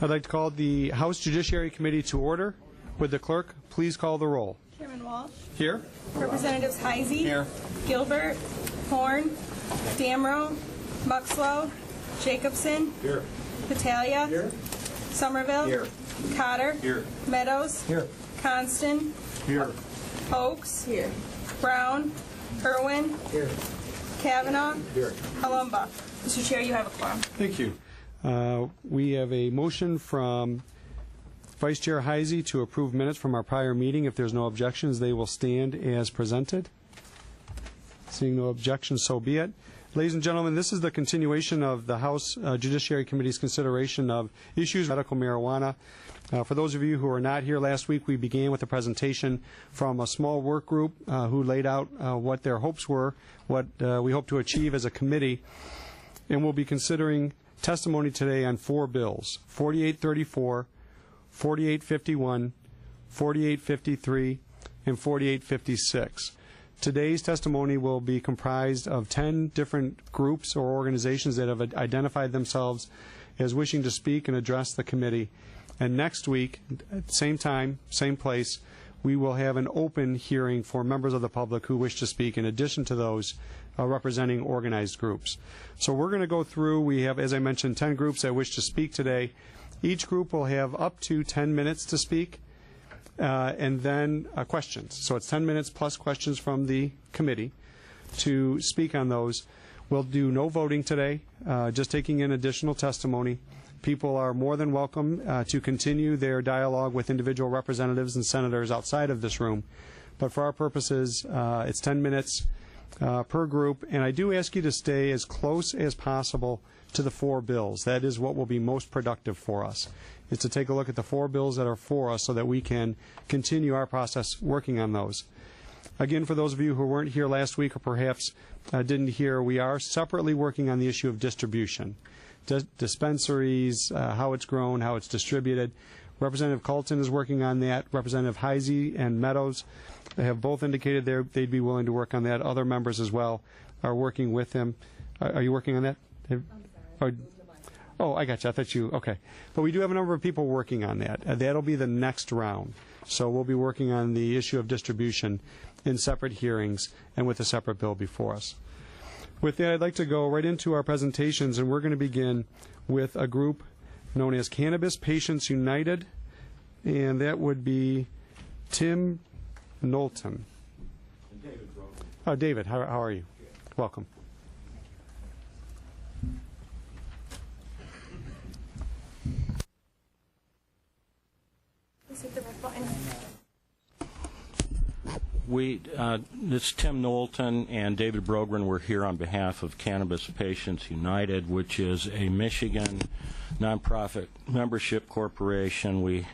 I'd like to call the House Judiciary Committee to order. Would the clerk please call the roll? Chairman Walsh. Here. Representatives Heisey. Here. Gilbert. Horn. Damrow. Muxlow. Jacobson. Here. Patalia. Here. Somerville. Here. Cotter. Here. Meadows. Here. Constant. Here. Oakes. Here. Brown. Irwin. Here. Kavanaugh. Here. Palumba. Mr. Chair, you have a quorum. Thank you. We have a motion from Vice Chair Heisey to approve minutes from our prior meeting. If there's no objections, they will stand as presented. Seeing no objections, so be it. Ladies and gentlemen, this is the continuation of the House Judiciary Committee's consideration of issues of medical marijuana. For those of you who were not here last week, we began with a presentation from a small work group who laid out what their hopes were, what we hope to achieve as a committee. And we'll be considering testimony today on 4 bills: 4834, 4851, 4853, and 4856. Today's testimony will be comprised of 10 different groups or organizations that have identified themselves as wishing to speak and address the committee. And next week, at the same time, same place, we will have an open hearing for members of the public who wish to speak, in addition to those representing organized groups. So we're going to go through. We have, as I mentioned, 10 groups that wish to speak today. Each group will have up to 10 minutes to speak, and then questions. So it's 10 minutes plus questions from the committee to speak on those. We'll do no voting today, just taking in additional testimony. People are more than welcome to continue their dialogue with individual representatives and senators outside of this room. But for our purposes, it's 10 minutes per group. And I do ask you to stay as close as possible to the 4 bills. That is what will be most productive for us, is to take a look at the 4 bills that are for us so that we can continue our process working on those. Again, for those of you who weren't here last week or perhaps didn't hear, we are separately working on the issue of distribution. Dispensaries, how it's grown, how it's distributed. Representative Colton is working on that. Representative Heisey and Meadows have both indicated they'd be willing to work on that. Other members as well are working with him. Are you working on that? Oh, I got you. I thought you, okay. But we do have a number of people working on that. That'll be the next round. So we'll be working on the issue of distribution in separate hearings and with a separate bill before us. With that, I'd like to go right into our presentations, and we're going to begin with a group known as Cannabis Patients United, and that would be Tim Knowlton. And David Brogan. Oh, David, how are you? Good. Welcome. Please hit the red button. This is Tim Knowlton and David Brogan. We're here on behalf of Cannabis Patients United, which is a Michigan nonprofit membership corporation. We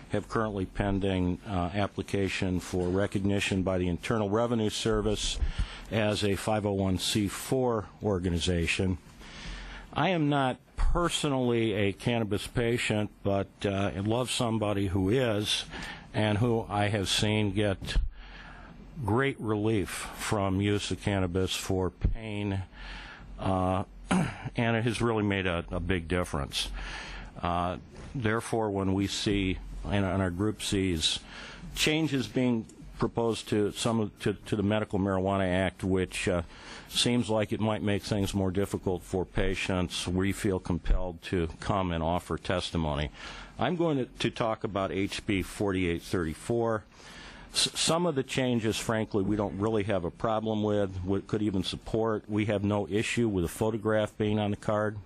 have currently pending application for recognition by the Internal Revenue Service as a 501c4 organization. I am not personally a cannabis patient, but I love somebody who is, and who I have seen get great relief from use of cannabis for pain, and it has really made a big difference. Therefore, when we see, and our group sees, changes being proposed to the Medical Marijuana Act, which seems like it might make things more difficult for patients, we feel compelled to come and offer testimony. I'm going to talk about HB 4834. Some of the changes, frankly, we don't really have a problem with, could even support. We have no issue with a photograph being on the card.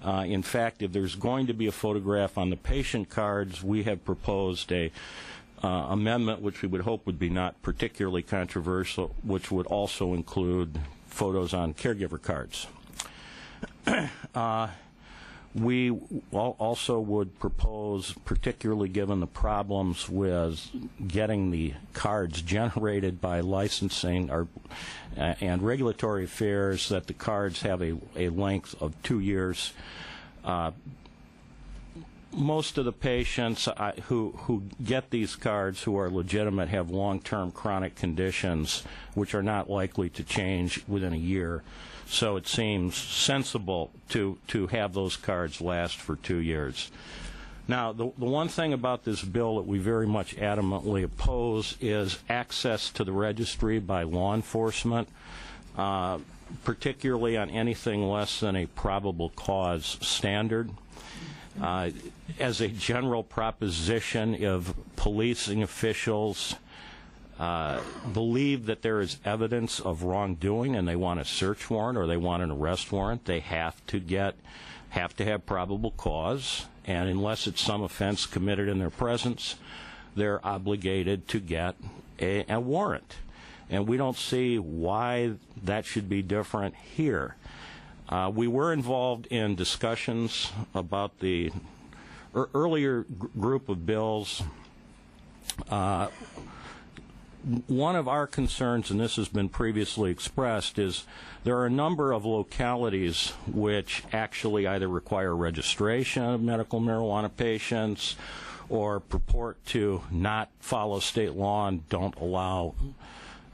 In fact, if there's going to be a photograph on the patient cards, we have proposed a amendment which we would hope would be not particularly controversial, which would also include photos on caregiver cards. We also would propose, particularly given the problems with getting the cards generated by licensing and regulatory affairs, that the cards have a length of 2 years. Most of the patients who get these cards who are legitimate have long-term chronic conditions which are not likely to change within a year. So it seems sensible to have those cards last for 2 years. Now, the one thing about this bill that we very much adamantly oppose is access to the registry by law enforcement, particularly on anything less than a probable cause standard. As a general proposition, if policing officials believe that there is evidence of wrongdoing and they want a search warrant or they want an arrest warrant, they have to have probable cause, and unless it's some offense committed in their presence, they're obligated to get a warrant. And we don't see why that should be different here. We were involved in discussions about the earlier group of bills. One of our concerns, and this has been previously expressed, is there are a number of localities which actually either require registration of medical marijuana patients or purport to not follow state law and don't allow,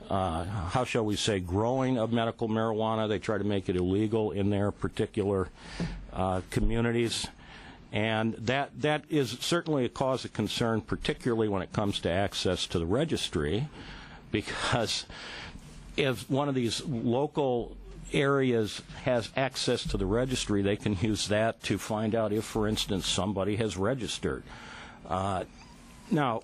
how shall we say, growing of medical marijuana. They try to make it illegal in their particular communities. And that is certainly a cause of concern, particularly when it comes to access to the registry, because if one of these local areas has access to the registry, they can use that to find out if, for instance, somebody has registered. Now,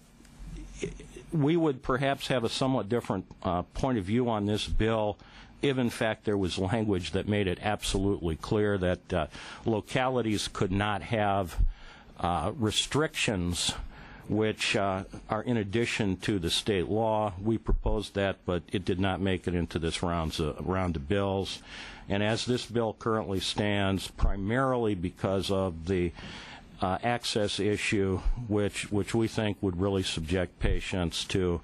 we would perhaps have a somewhat different point of view on this bill if, in fact, there was language that made it absolutely clear that localities could not have restrictions which are in addition to the state law. We proposed that, but it did not make it into this round of bills. And as this bill currently stands, primarily because of the access issue, which we think would really subject patients to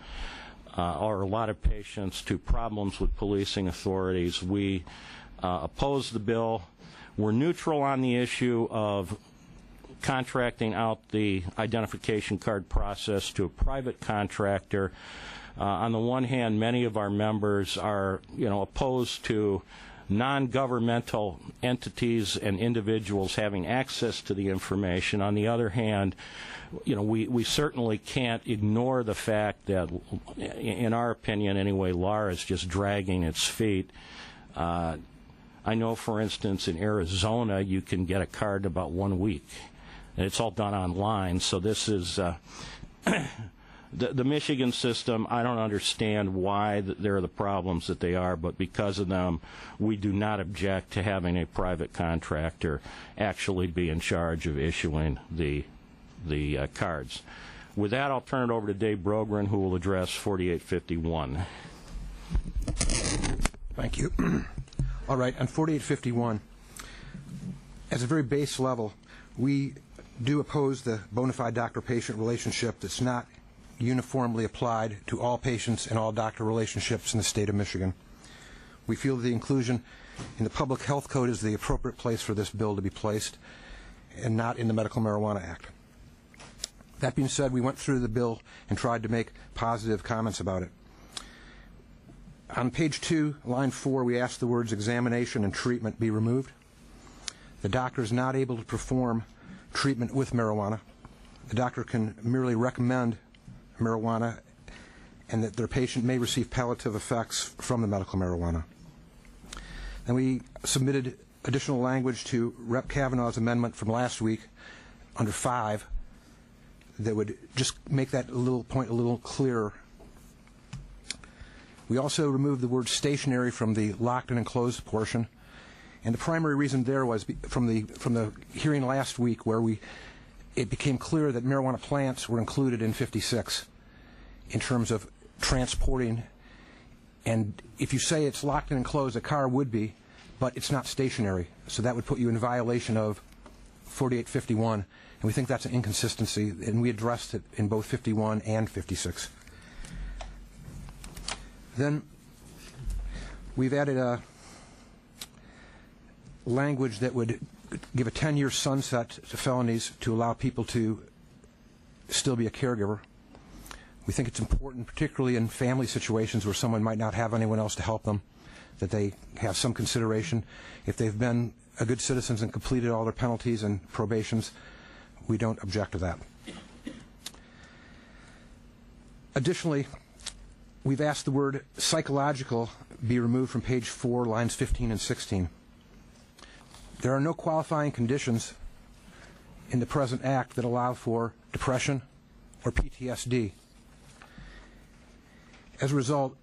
or a lot of patients to problems with policing authorities, we oppose the bill. We're neutral on the issue of contracting out the identification card process to a private contractor. On the one hand, many of our members are, opposed to non-governmental entities and individuals having access to the information. On the other hand, we certainly can't ignore the fact that, in our opinion anyway, law is just dragging its feet. I know, for instance, in Arizona, you can get a card in about 1 week. And it's all done online, so this is the Michigan system. I don't understand why there are the problems that they are, but because of them, we do not object to having a private contractor actually be in charge of issuing the cards. With that, I'll turn it over to Dave Brogren, who will address 4851. Thank you. All right, on 4851, as a very base level, we do oppose the bona fide doctor-patient relationship that's not uniformly applied to all patients and all doctor relationships in the state of Michigan. We feel the inclusion in the Public Health Code is the appropriate place for this bill to be placed and not in the Medical Marijuana Act. That being said, we went through the bill and tried to make positive comments about it. On page 2, line 4, we asked the words examination and treatment be removed. The doctor is not able to perform treatment with marijuana. The doctor can merely recommend marijuana and that their patient may receive palliative effects from the medical marijuana. And we submitted additional language to Rep. Kavanaugh's amendment from last week under 5 that would just make that little point a little clearer. We also removed the word stationary from the locked and enclosed portion. And the primary reason there was from the hearing last week where it became clear that marijuana plants were included in 56 in terms of transporting. And if you say it's locked and enclosed, a car would be, but it's not stationary. So that would put you in violation of 4851. And we think that's an inconsistency, and we addressed it in both 51 and 56. Then we've added a language that would give a 10-year sunset to felonies to allow people to still be a caregiver. We think it's important, particularly in family situations where someone might not have anyone else to help them, that they have some consideration. If they've been a good citizens and completed all their penalties and probations, we don't object to that. Additionally, we've asked the word psychological be removed from page 4, lines 15 and 16. There are no qualifying conditions in the present act that allow for depression or PTSD. As a result,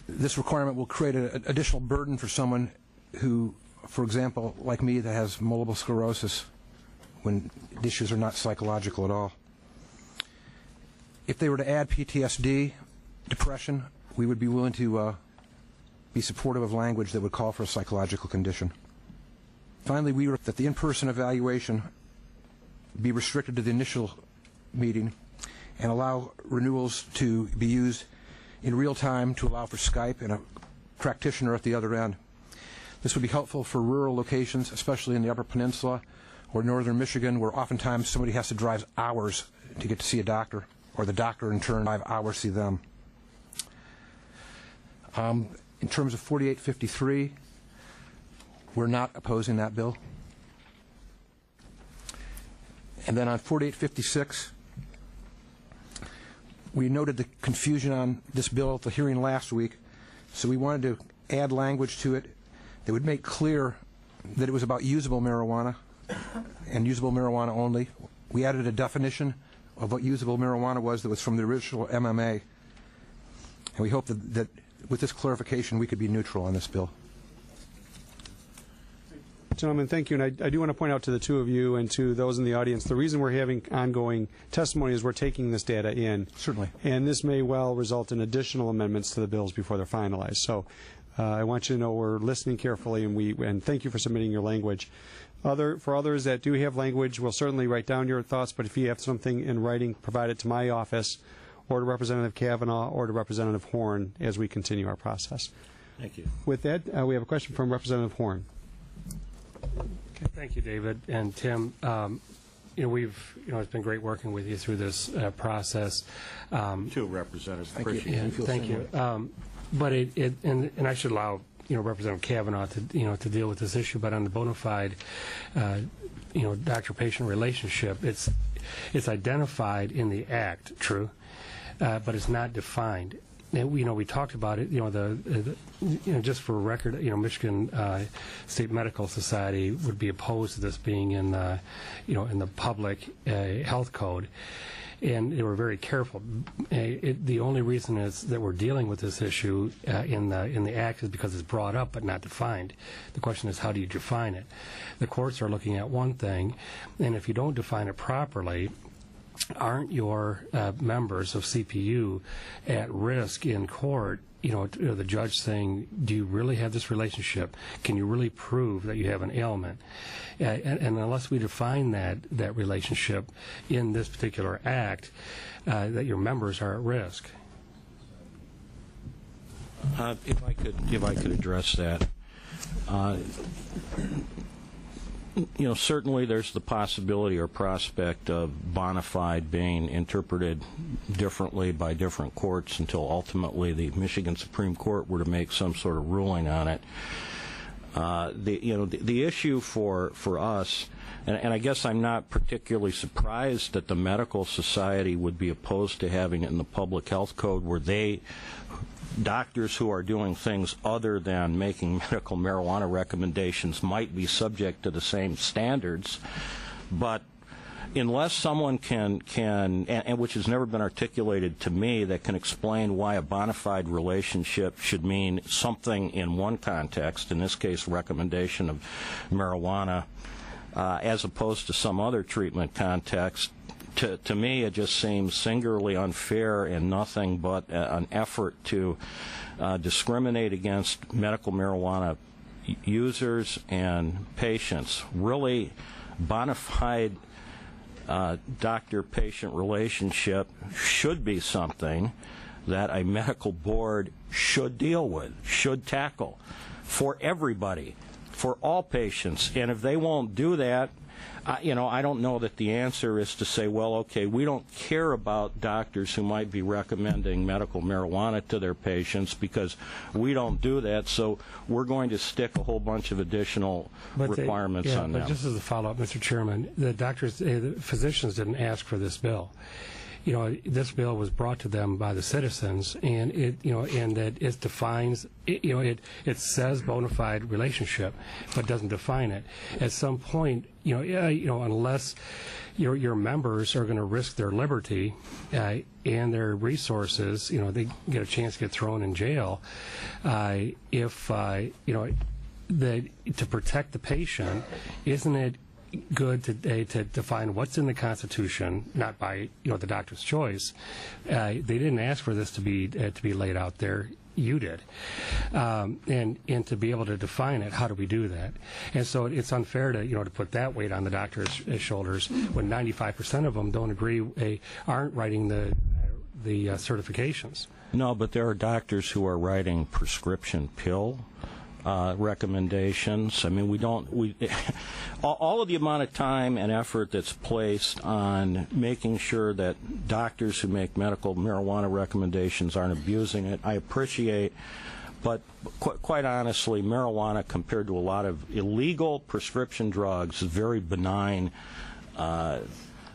this requirement will create an additional burden for someone who, for example, like me, that has multiple sclerosis, when the issues are not psychological at all. If they were to add PTSD, depression, we would be willing to be supportive of language that would call for a psychological condition. Finally, we were that the in-person evaluation be restricted to the initial meeting and allow renewals to be used in real time to allow for Skype and a practitioner at the other end. This would be helpful for rural locations, especially in the Upper Peninsula or northern Michigan, where oftentimes somebody has to drive hours to get to see a doctor, or the doctor in turn 5 hours to see them. In terms of 4853, we're not opposing that bill. And then on 4856, we noted the confusion on this bill at the hearing last week, so we wanted to add language to it that would make clear that it was about usable marijuana and usable marijuana only. We added a definition of what usable marijuana was that was from the original MMA, and we hope that with this clarification we could be neutral on this bill. Gentlemen, thank you. And I do want to point out to the two of you and to those in the audience, the reason we're having ongoing testimony is we're taking this data in. Certainly. And this may well result in additional amendments to the bills before they're finalized. So I want you to know we're listening carefully, and thank you for submitting your language. For others that do have language, we'll certainly write down your thoughts, but if you have something in writing, provide it to my office or to Representative Kavanaugh or to Representative Horn as we continue our process. Thank you. With that, we have a question from Representative Horn. Thank you, David and Tim. It's been great working with you through this process. Two representatives. Thank you. Yeah, thank you. But and I should allow Representative Kavanaugh to deal with this issue. But on the bona fide, doctor-patient relationship, it's identified in the Act, true, but it's not defined. And, we talked about it. Just for a record, Michigan State Medical Society would be opposed to this being in the public health code, and they were very careful. The only reason is that we're dealing with this issue in the Act is because it's brought up but not defined. The question is, how do you define it? The courts are looking at one thing, and if you don't define it properly, aren't your members of CPU at risk in court? The judge saying, do you really have this relationship? Can you really prove that you have an ailment? And unless we define that relationship in this particular act, that your members are at risk. If I could address that. Certainly there's the possibility or prospect of bona fide being interpreted differently by different courts until ultimately the Michigan Supreme Court were to make some sort of ruling on it. The issue for us, and I guess I'm not particularly surprised that the Medical Society would be opposed to having it in the Public Health Code, where doctors who are doing things other than making medical marijuana recommendations might be subject to the same standards. But unless someone can and which has never been articulated to me, that can explain why a bona fide relationship should mean something in one context, in this case recommendation of marijuana, as opposed to some other treatment context, to me, it just seems singularly unfair and nothing but an effort to discriminate against medical marijuana users and patients. Really, bona fide doctor-patient relationship should be something that a medical board should deal with, should tackle for everybody. for all patients. And if they won't do that, I don't know that the answer is to say, well, okay, we don't care about doctors who might be recommending medical marijuana to their patients because we don't do that, so we're going to stick a whole bunch of additional requirements on them. But just as a follow-up, Mr. Chairman, the physicians didn't ask for this bill. This bill was brought to them by the citizens, and and that it defines, it says bona fide relationship, but doesn't define it. At some point, unless your members are going to risk their liberty and their resources, they get a chance to get thrown in jail. To protect the patient, isn't it good to define what's in the Constitution, not by the doctor's choice? They didn't ask for this to be laid out there. You did, and to be able to define it, how do we do that? And so it's unfair to put that weight on the doctor's shoulders when 95% of them don't agree, aren't writing the certifications. No, but there are doctors who are writing prescription pill recommendations. I mean, all of the amount of time and effort that's placed on making sure that doctors who make medical marijuana recommendations aren't abusing it, I appreciate. But quite honestly, marijuana, compared to a lot of illegal prescription drugs, is a very benign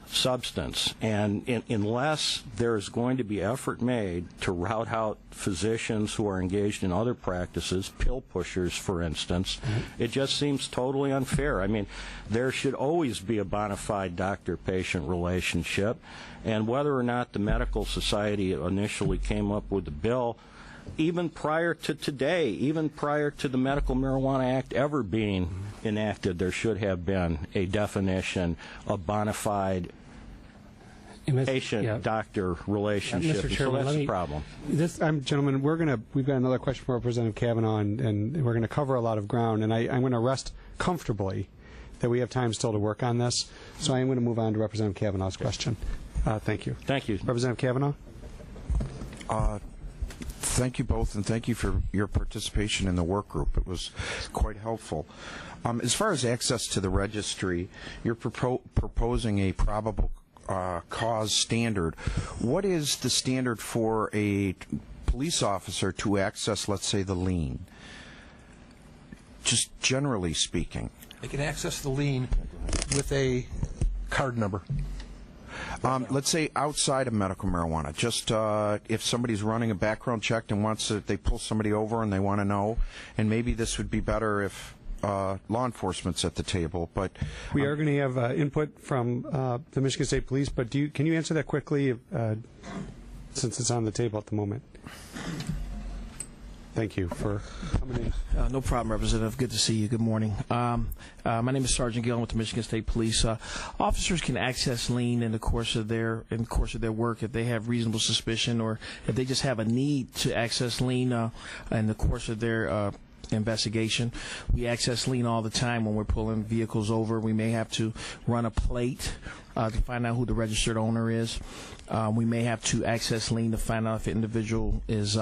substance, and unless there's going to be effort made to rout out physicians who are engaged in other practices, pill pushers, for instance, it just seems totally unfair. I mean, there should always be a bona fide doctor-patient relationship, and whether or not the medical society initially came up with the bill, even prior to today, even prior to the Medical Marijuana Act ever being enacted, there should have been a definition of bona fide patient-doctor relationship. Mr. Chairman, so that's the problem. Gentlemen, we've got another question for Representative Kavanaugh, and we're going to cover a lot of ground, and I'm going to rest comfortably that we have time still to work on this. So I am going to move on to Representative Kavanaugh's question. Thank you. Thank you. Representative Kavanaugh? Thank you both, and thank you for your participation in the work group. It was quite helpful. As far as access to the registry, you're proposing a probable cause standard. What is the standard for a police officer to access, let's say, the lien? Just generally speaking. They can access the lien with a card number. Let's say outside of medical marijuana, just if somebody's running a background check and they pull somebody over and they want to know, and maybe this would be better if law enforcement's at the table. But we are going to have input from the Michigan State Police, but can you answer that quickly since it's on the table at the moment? Thank you for coming in. No problem, Representative. Good to see you. Good morning. My name is Sergeant Gill with the Michigan State Police. Officers can access lien in the course of their work if they have reasonable suspicion, or if they just have a need to access lien in the course of their investigation. We access lien all the time when we're pulling vehicles over. We may have to run a plate to find out who the registered owner is. We may have to access lien to find out if an individual is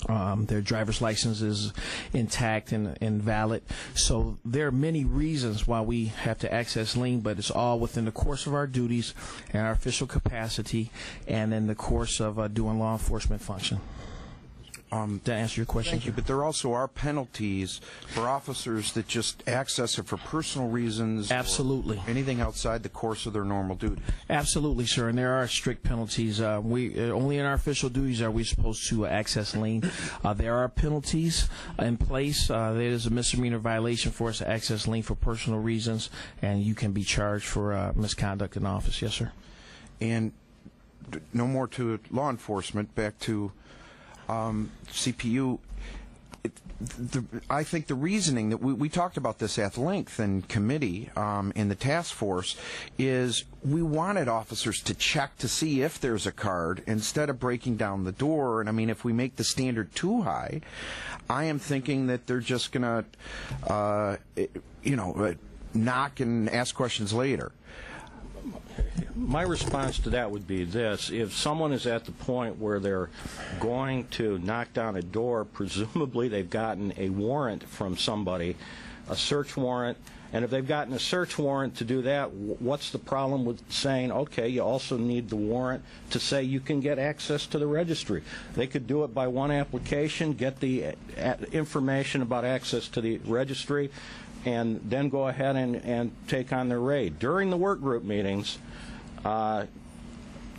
their driver's license is intact and valid. So there are many reasons why we have to access lien, but it's all within the course of our duties and our official capacity and in the course of doing law enforcement function. Did that answer your question? Thank you, but there also are penalties for officers that just access it for personal reasons. Absolutely. Or anything outside the course of their normal duty. Absolutely, sir, and there are strict penalties. We only in our official duties are we supposed to access lien. There are penalties in place. There is a misdemeanor violation for us to access lien for personal reasons, and you can be charged for misconduct in office. Yes, sir. And no more to law enforcement, back to CPU. I think the reasoning that we talked about this at length in committee in the task force is we wanted officers to check to see if there's a card instead of breaking down the door. And I mean, if we make the standard too high, I am thinking that they're just going to knock and ask questions later. My response to that would be this. If someone is at the point where they're going to knock down a door, presumably they've gotten a warrant from somebody a search warrant. And if they've gotten a search warrant to do that, what's the problem with saying, okay, you also need the warrant to say you can get access to the registry? They could do it by one application, get the information about access to the registry, and then go ahead and take on their raid. During the work group meetings,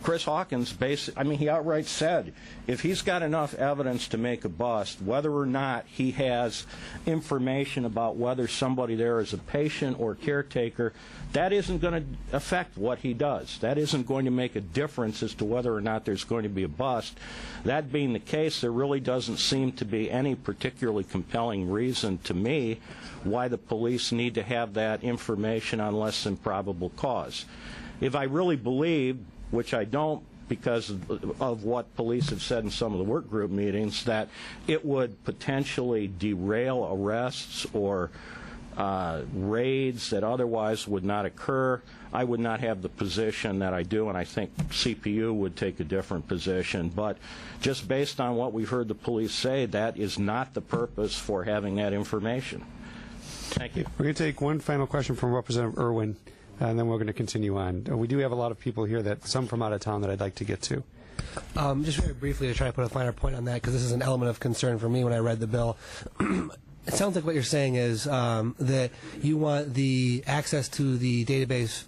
Chris Hawkins he outright said if he's got enough evidence to make a bust, whether or not he has information about whether somebody there is a patient or caretaker, that isn't going to affect what he does. That isn't going to make a difference as to whether or not there's going to be a bust. That being the case, there really doesn't seem to be any particularly compelling reason to me why the police need to have that information on less than probable cause. If I really believe, which I don't because of what police have said in some of the work group meetings, that it would potentially derail arrests or raids that otherwise would not occur, I would not have the position that I do, and I think CPU would take a different position. But just based on what we've heard the police say, that is not the purpose for having that information. Thank you. We're going to take one final question from Representative Irwin, and then we're going to continue on. We do have a lot of people here, some from out of town, that I'd like to get to. Just very briefly to try to put a finer point on that, because this is an element of concern for me when I read the bill. It sounds like what you're saying is that you want the access to the database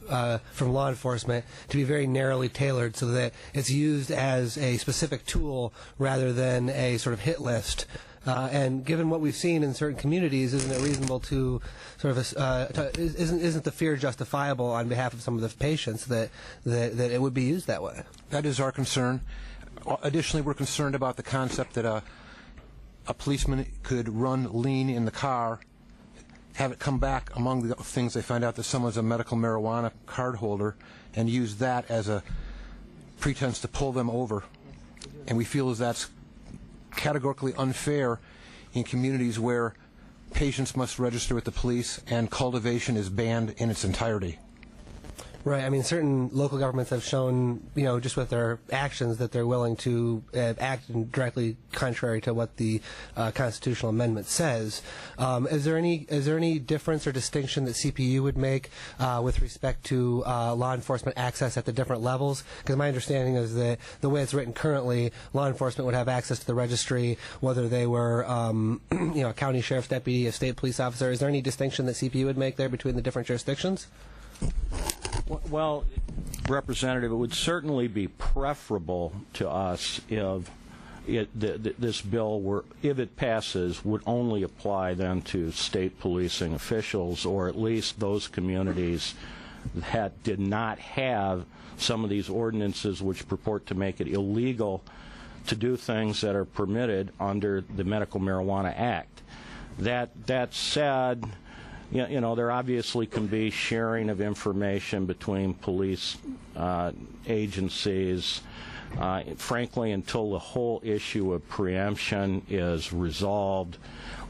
from law enforcement to be very narrowly tailored so that it's used as a specific tool rather than a sort of hit list. And given what we've seen in certain communities, isn't it reasonable to sort of isn't the fear justifiable on behalf of some of the patients that it would be used that way? That is our concern. Additionally, we're concerned about the concept that a policeman could run lean in the car, have it come back among the things they find out that someone's a medical marijuana card holder, and use that as a pretense to pull them over. And we feel as that's categorically unfair in communities where patients must register with the police and cultivation is banned in its entirety. Right. I mean, certain local governments have shown, just with their actions, that they're willing to act directly contrary to what the constitutional amendment says. Is there any difference or distinction that CPU would make with respect to law enforcement access at the different levels? Because my understanding is that the way it's written currently, law enforcement would have access to the registry, whether they were, a county sheriff's deputy, a state police officer. Is there any distinction that CPU would make there between the different jurisdictions? Well, Representative, it would certainly be preferable to us if this bill if it passes, would only apply then to state policing officials, or at least those communities that did not have some of these ordinances which purport to make it illegal to do things that are permitted under the Medical Marijuana Act. That said, there obviously can be sharing of information between police agencies. Frankly, until the whole issue of preemption is resolved,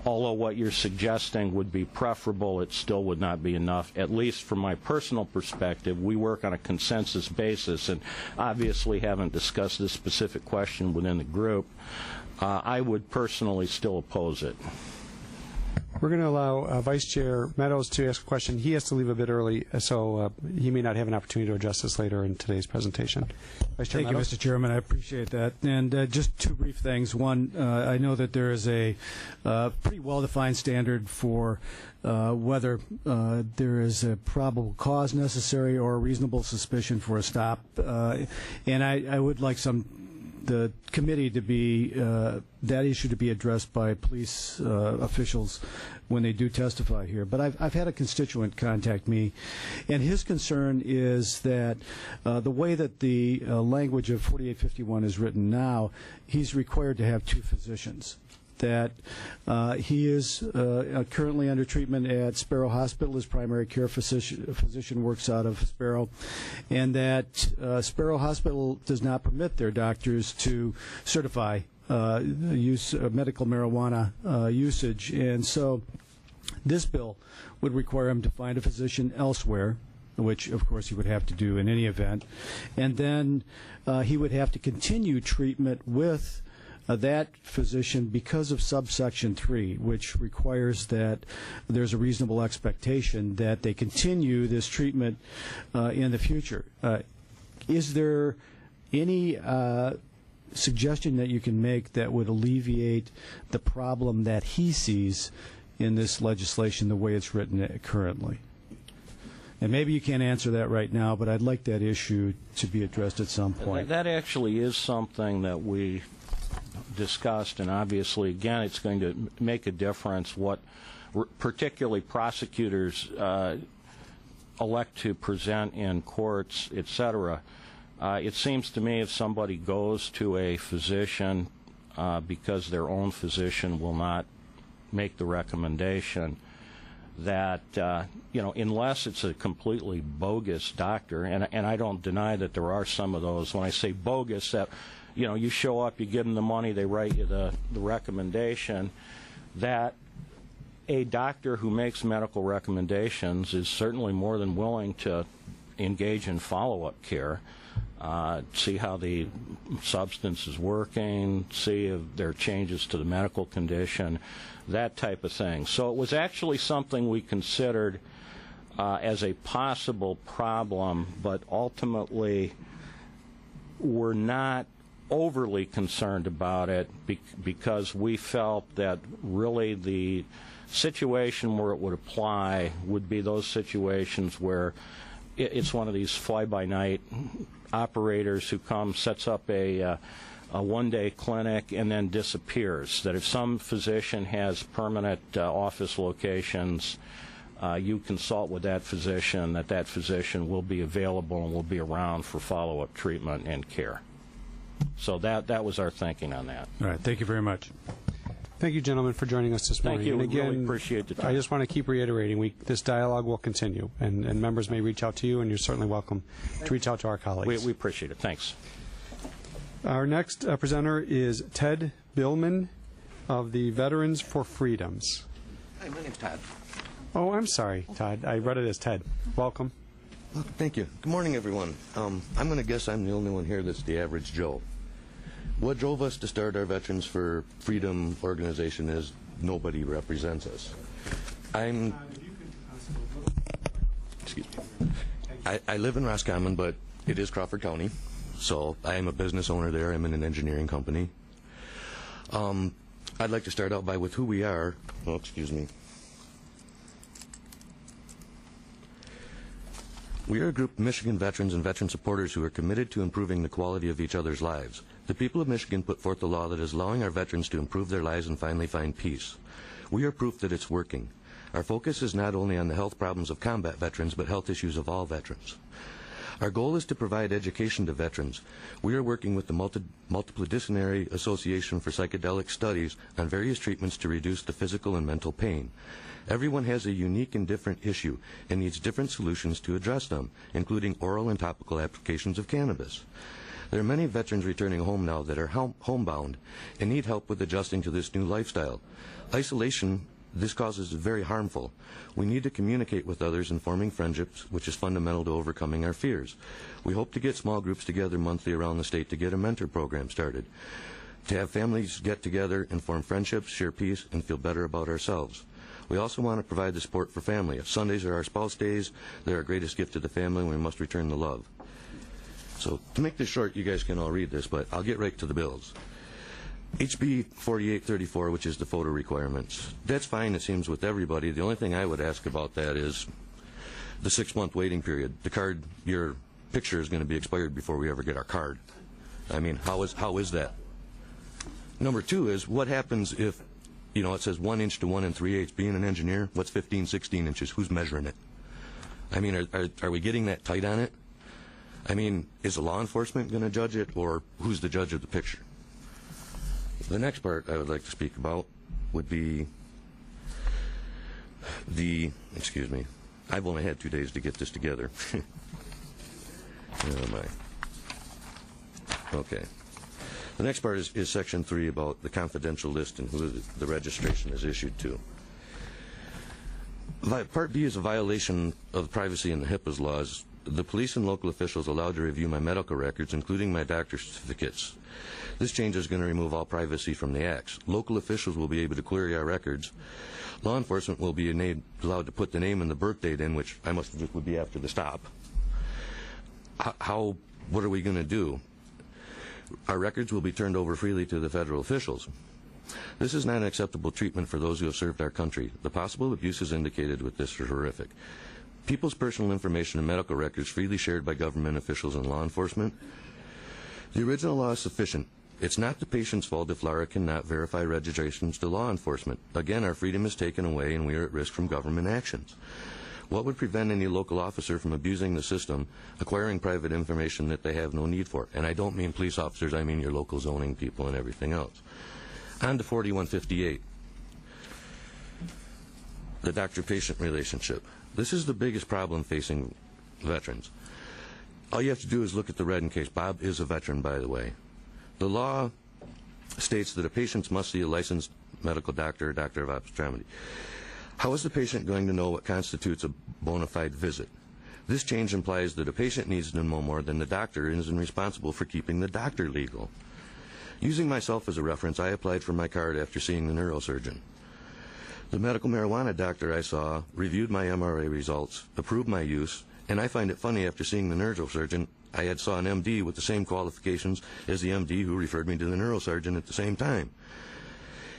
although what you're suggesting would be preferable, it still would not be enough. At least from my personal perspective, we work on a consensus basis and obviously haven't discussed this specific question within the group. I would personally still oppose it. We're going to allow Vice Chair Meadows to ask a question. He has to leave a bit early, so he may not have an opportunity to address this later in today's presentation. Vice Chair Meadows? Thank you, Mr. Chairman. I appreciate that. And just two brief things. One, I know that there is a pretty well-defined standard for whether there is a probable cause necessary or a reasonable suspicion for a stop. And I would like the committee to be that issue to be addressed by police officials when they do testify here. But I've had a constituent contact me, and his concern is that the way that the language of 4851 is written now, he's required to have two physicians. That he is currently under treatment at Sparrow Hospital. His primary care physician works out of Sparrow, and that Sparrow Hospital does not permit their doctors to certify use of medical marijuana usage. And so this bill would require him to find a physician elsewhere, which, of course, he would have to do in any event. And then he would have to continue treatment with that physician, because of subsection 3, which requires that there's a reasonable expectation that they continue this treatment in the future. Is there any suggestion that you can make that would alleviate the problem that he sees in this legislation the way it's written currently? And maybe you can't answer that right now, but I'd like that issue to be addressed at some point. That actually is something that we discussed, and obviously, again, it's going to make a difference what particularly prosecutors elect to present in courts, etc. It seems to me if somebody goes to a physician because their own physician will not make the recommendation, that unless it's a completely bogus doctor, and I don't deny that there are some of those. When I say bogus, that you show up, you give them the money, they write you the recommendation, that a doctor who makes medical recommendations is certainly more than willing to engage in follow-up care, see how the substance is working, see if there are changes to the medical condition, that type of thing. So it was actually something we considered as a possible problem, but ultimately we're not overly concerned about it because we felt that really the situation where it would apply would be those situations where it's one of these fly-by-night operators who comes, sets up a one-day clinic, and then disappears. That if some physician has permanent office locations, you consult with that physician, that physician will be available and will be around for follow-up treatment and care. So that was our thinking on that. All right. Thank you very much. Thank you, gentlemen, for joining us this morning. Thank you. And again, we really appreciate the time. I just want to keep reiterating, this dialogue will continue, and members may reach out to you, and you're certainly welcome to reach out to our colleagues. We appreciate it. Thanks. Our next presenter is Ted Billman of the Veterans for Freedoms. Hi, my name's Todd. Oh, I'm sorry, Todd. I read it as Ted. Welcome. Well, thank you. Good morning, everyone. I'm going to guess I'm the only one here that's the average Joe. What drove us to start our Veterans for Freedom organization is nobody represents us. Excuse me. I live in Roscommon, but it is Crawford County, so I am a business owner there. I'm in an engineering company. I'd like to start out with who we are. Oh, excuse me. We are a group of Michigan veterans and veteran supporters who are committed to improving the quality of each other's lives. The people of Michigan put forth a law that is allowing our veterans to improve their lives and finally find peace. We are proof that it's working. Our focus is not only on the health problems of combat veterans, but health issues of all veterans. Our goal is to provide education to veterans. We are working with the Multidisciplinary Association for Psychedelic Studies on various treatments to reduce the physical and mental pain. Everyone has a unique and different issue and needs different solutions to address them, including oral and topical applications of cannabis. There are many veterans returning home now that are homebound and need help with adjusting to this new lifestyle. Isolation, this causes is very harmful. We need to communicate with others and forming friendships, which is fundamental to overcoming our fears. We hope to get small groups together monthly around the state to get a mentor program started, to have families get together and form friendships, share peace, and feel better about ourselves. We also want to provide the support for family. If Sundays are our spouse days, they're our greatest gift to the family, and we must return the love. So to make this short, you guys can all read this, but I'll get right to the bills. HB 4834, which is the photo requirements. That's fine, it seems, with everybody. The only thing I would ask about that is the 6-month waiting period. The card, your picture is going to be expired before we ever get our card. I mean, how is that? Number 2 is, what happens if, it says 1 inch to 1 3/8. Being an engineer, what's 15, 16 inches? Who's measuring it? I mean, are we getting that tight on it? I mean, is the law enforcement going to judge it, or who's the judge of the picture? The next part I would like to speak about would be excuse me, I've only had 2 days to get this together. Where am I? Okay. The next part is Section 3 about the confidential list and who the registration is issued to. Part B is a violation of privacy and the HIPAA laws. the police and local officials allowed to review my medical records, including my doctor's certificates. This change is going to remove all privacy from the acts. Local officials will be able to query our records. Law enforcement will be allowed to put the name and the birth date in, which I must admit would be after the stop. What are we going to do? Our records will be turned over freely to the federal officials. This is not acceptable treatment for those who have served our country. The possible abuses indicated with this are horrific. People's personal information and medical records freely shared by government officials and law enforcement. The original law is sufficient. It's not the patient's fault if Laura cannot verify registrations to law enforcement. Again, our freedom is taken away and we are at risk from government actions. What would prevent any local officer from abusing the system, acquiring private information that they have no need for? And I don't mean police officers, I mean your local zoning people and everything else. On to 4158, the doctor-patient relationship. This is the biggest problem facing veterans. All you have to do is look at the Redden case. Bob is a veteran, by the way. The law states that a patient must see a licensed medical doctor or doctor of optometry. How is the patient going to know what constitutes a bona fide visit? This change implies that a patient needs to know more than the doctor and is responsible for keeping the doctor legal. Using myself as a reference, I applied for my card after seeing the neurosurgeon. The medical marijuana doctor I saw reviewed my MRA results, approved my use, and I find it funny after seeing the neurosurgeon, I had saw an MD with the same qualifications as the MD who referred me to the neurosurgeon at the same time.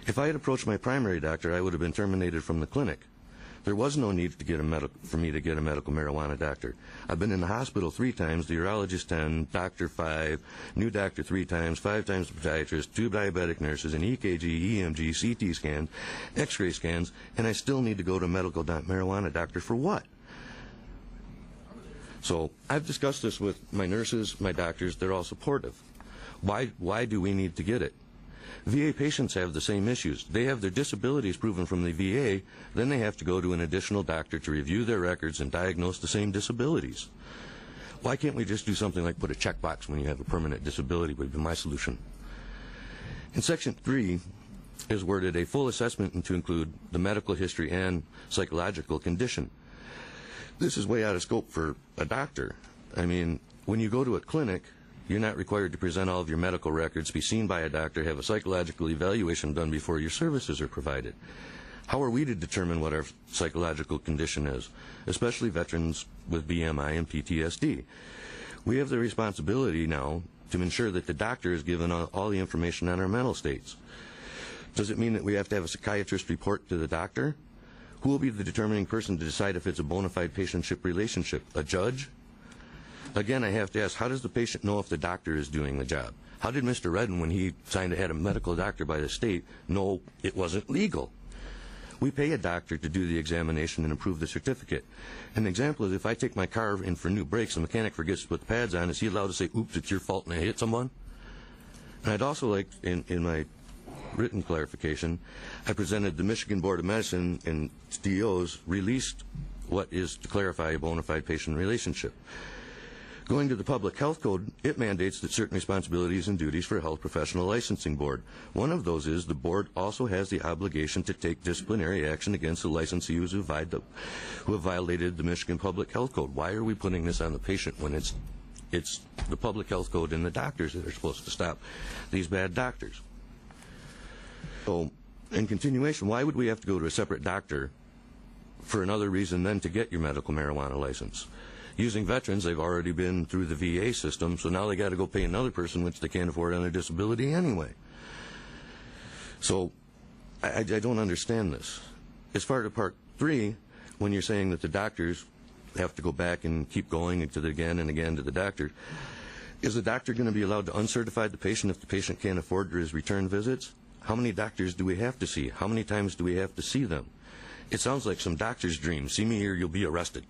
If I had approached my primary doctor, I would have been terminated from the clinic. There was no need for me to get a medical marijuana doctor. I've been in the hospital 3 times, the urologist 10, doctor 5, new doctor 3 times, 5 times the podiatrist, 2 diabetic nurses, an EKG, EMG, CT scan, X-ray scans, and I still need to go to a medical marijuana doctor for what? So I've discussed this with my nurses, my doctors. They're all supportive. Why do we need to get it? VA patients have the same issues. They have their disabilities proven from the VA, then they have to go to an additional doctor to review their records and diagnose the same disabilities. Why can't we just do something like put a checkbox when you have a permanent disability would be my solution. In Section 3 is worded a full assessment and to include the medical history and psychological condition. This is way out of scope for a doctor. I mean, when you go to a clinic, you're not required to present all of your medical records, be seen by a doctor, have a psychological evaluation done before your services are provided. How are we to determine what our psychological condition is, especially veterans with BMI and PTSD? We have the responsibility now to ensure that the doctor is given all the information on our mental states. Does it mean that we have to have a psychiatrist report to the doctor? Who will be the determining person to decide if it's a bona fide patient-ship relationship? A judge? Again, I have to ask, how does the patient know if the doctor is doing the job? How did Mr. Redden, when he signed had a medical doctor by the state, know it wasn't legal? We pay a doctor to do the examination and approve the certificate. An example is if I take my car in for new brakes, the mechanic forgets to put the pads on, is he allowed to say, oops, it's your fault and I hit someone? And I'd also like, in my written clarification, I presented the Michigan Board of Medicine and DOs released what is to clarify a bona fide patient relationship. Going to the Public Health Code, it mandates that certain responsibilities and duties for a health professional licensing board. One of those is the board also has the obligation to take disciplinary action against the licensees who have violated the Michigan Public Health Code. Why are we putting this on the patient when it's the Public Health Code and the doctors that are supposed to stop these bad doctors? So, in continuation, why would we have to go to a separate doctor for another reason than to get your medical marijuana license? Using veterans, they've already been through the VA system, so now they got to go pay another person which they can't afford on their disability anyway. So I don't understand this. As far as Part 3, when you're saying that the doctors have to go back and keep going to again and again to the doctor, is the doctor going to be allowed to uncertify the patient if the patient can't afford his return visits? How many doctors do we have to see? How many times do we have to see them? It sounds like some doctor's dream. See me here, you'll be arrested.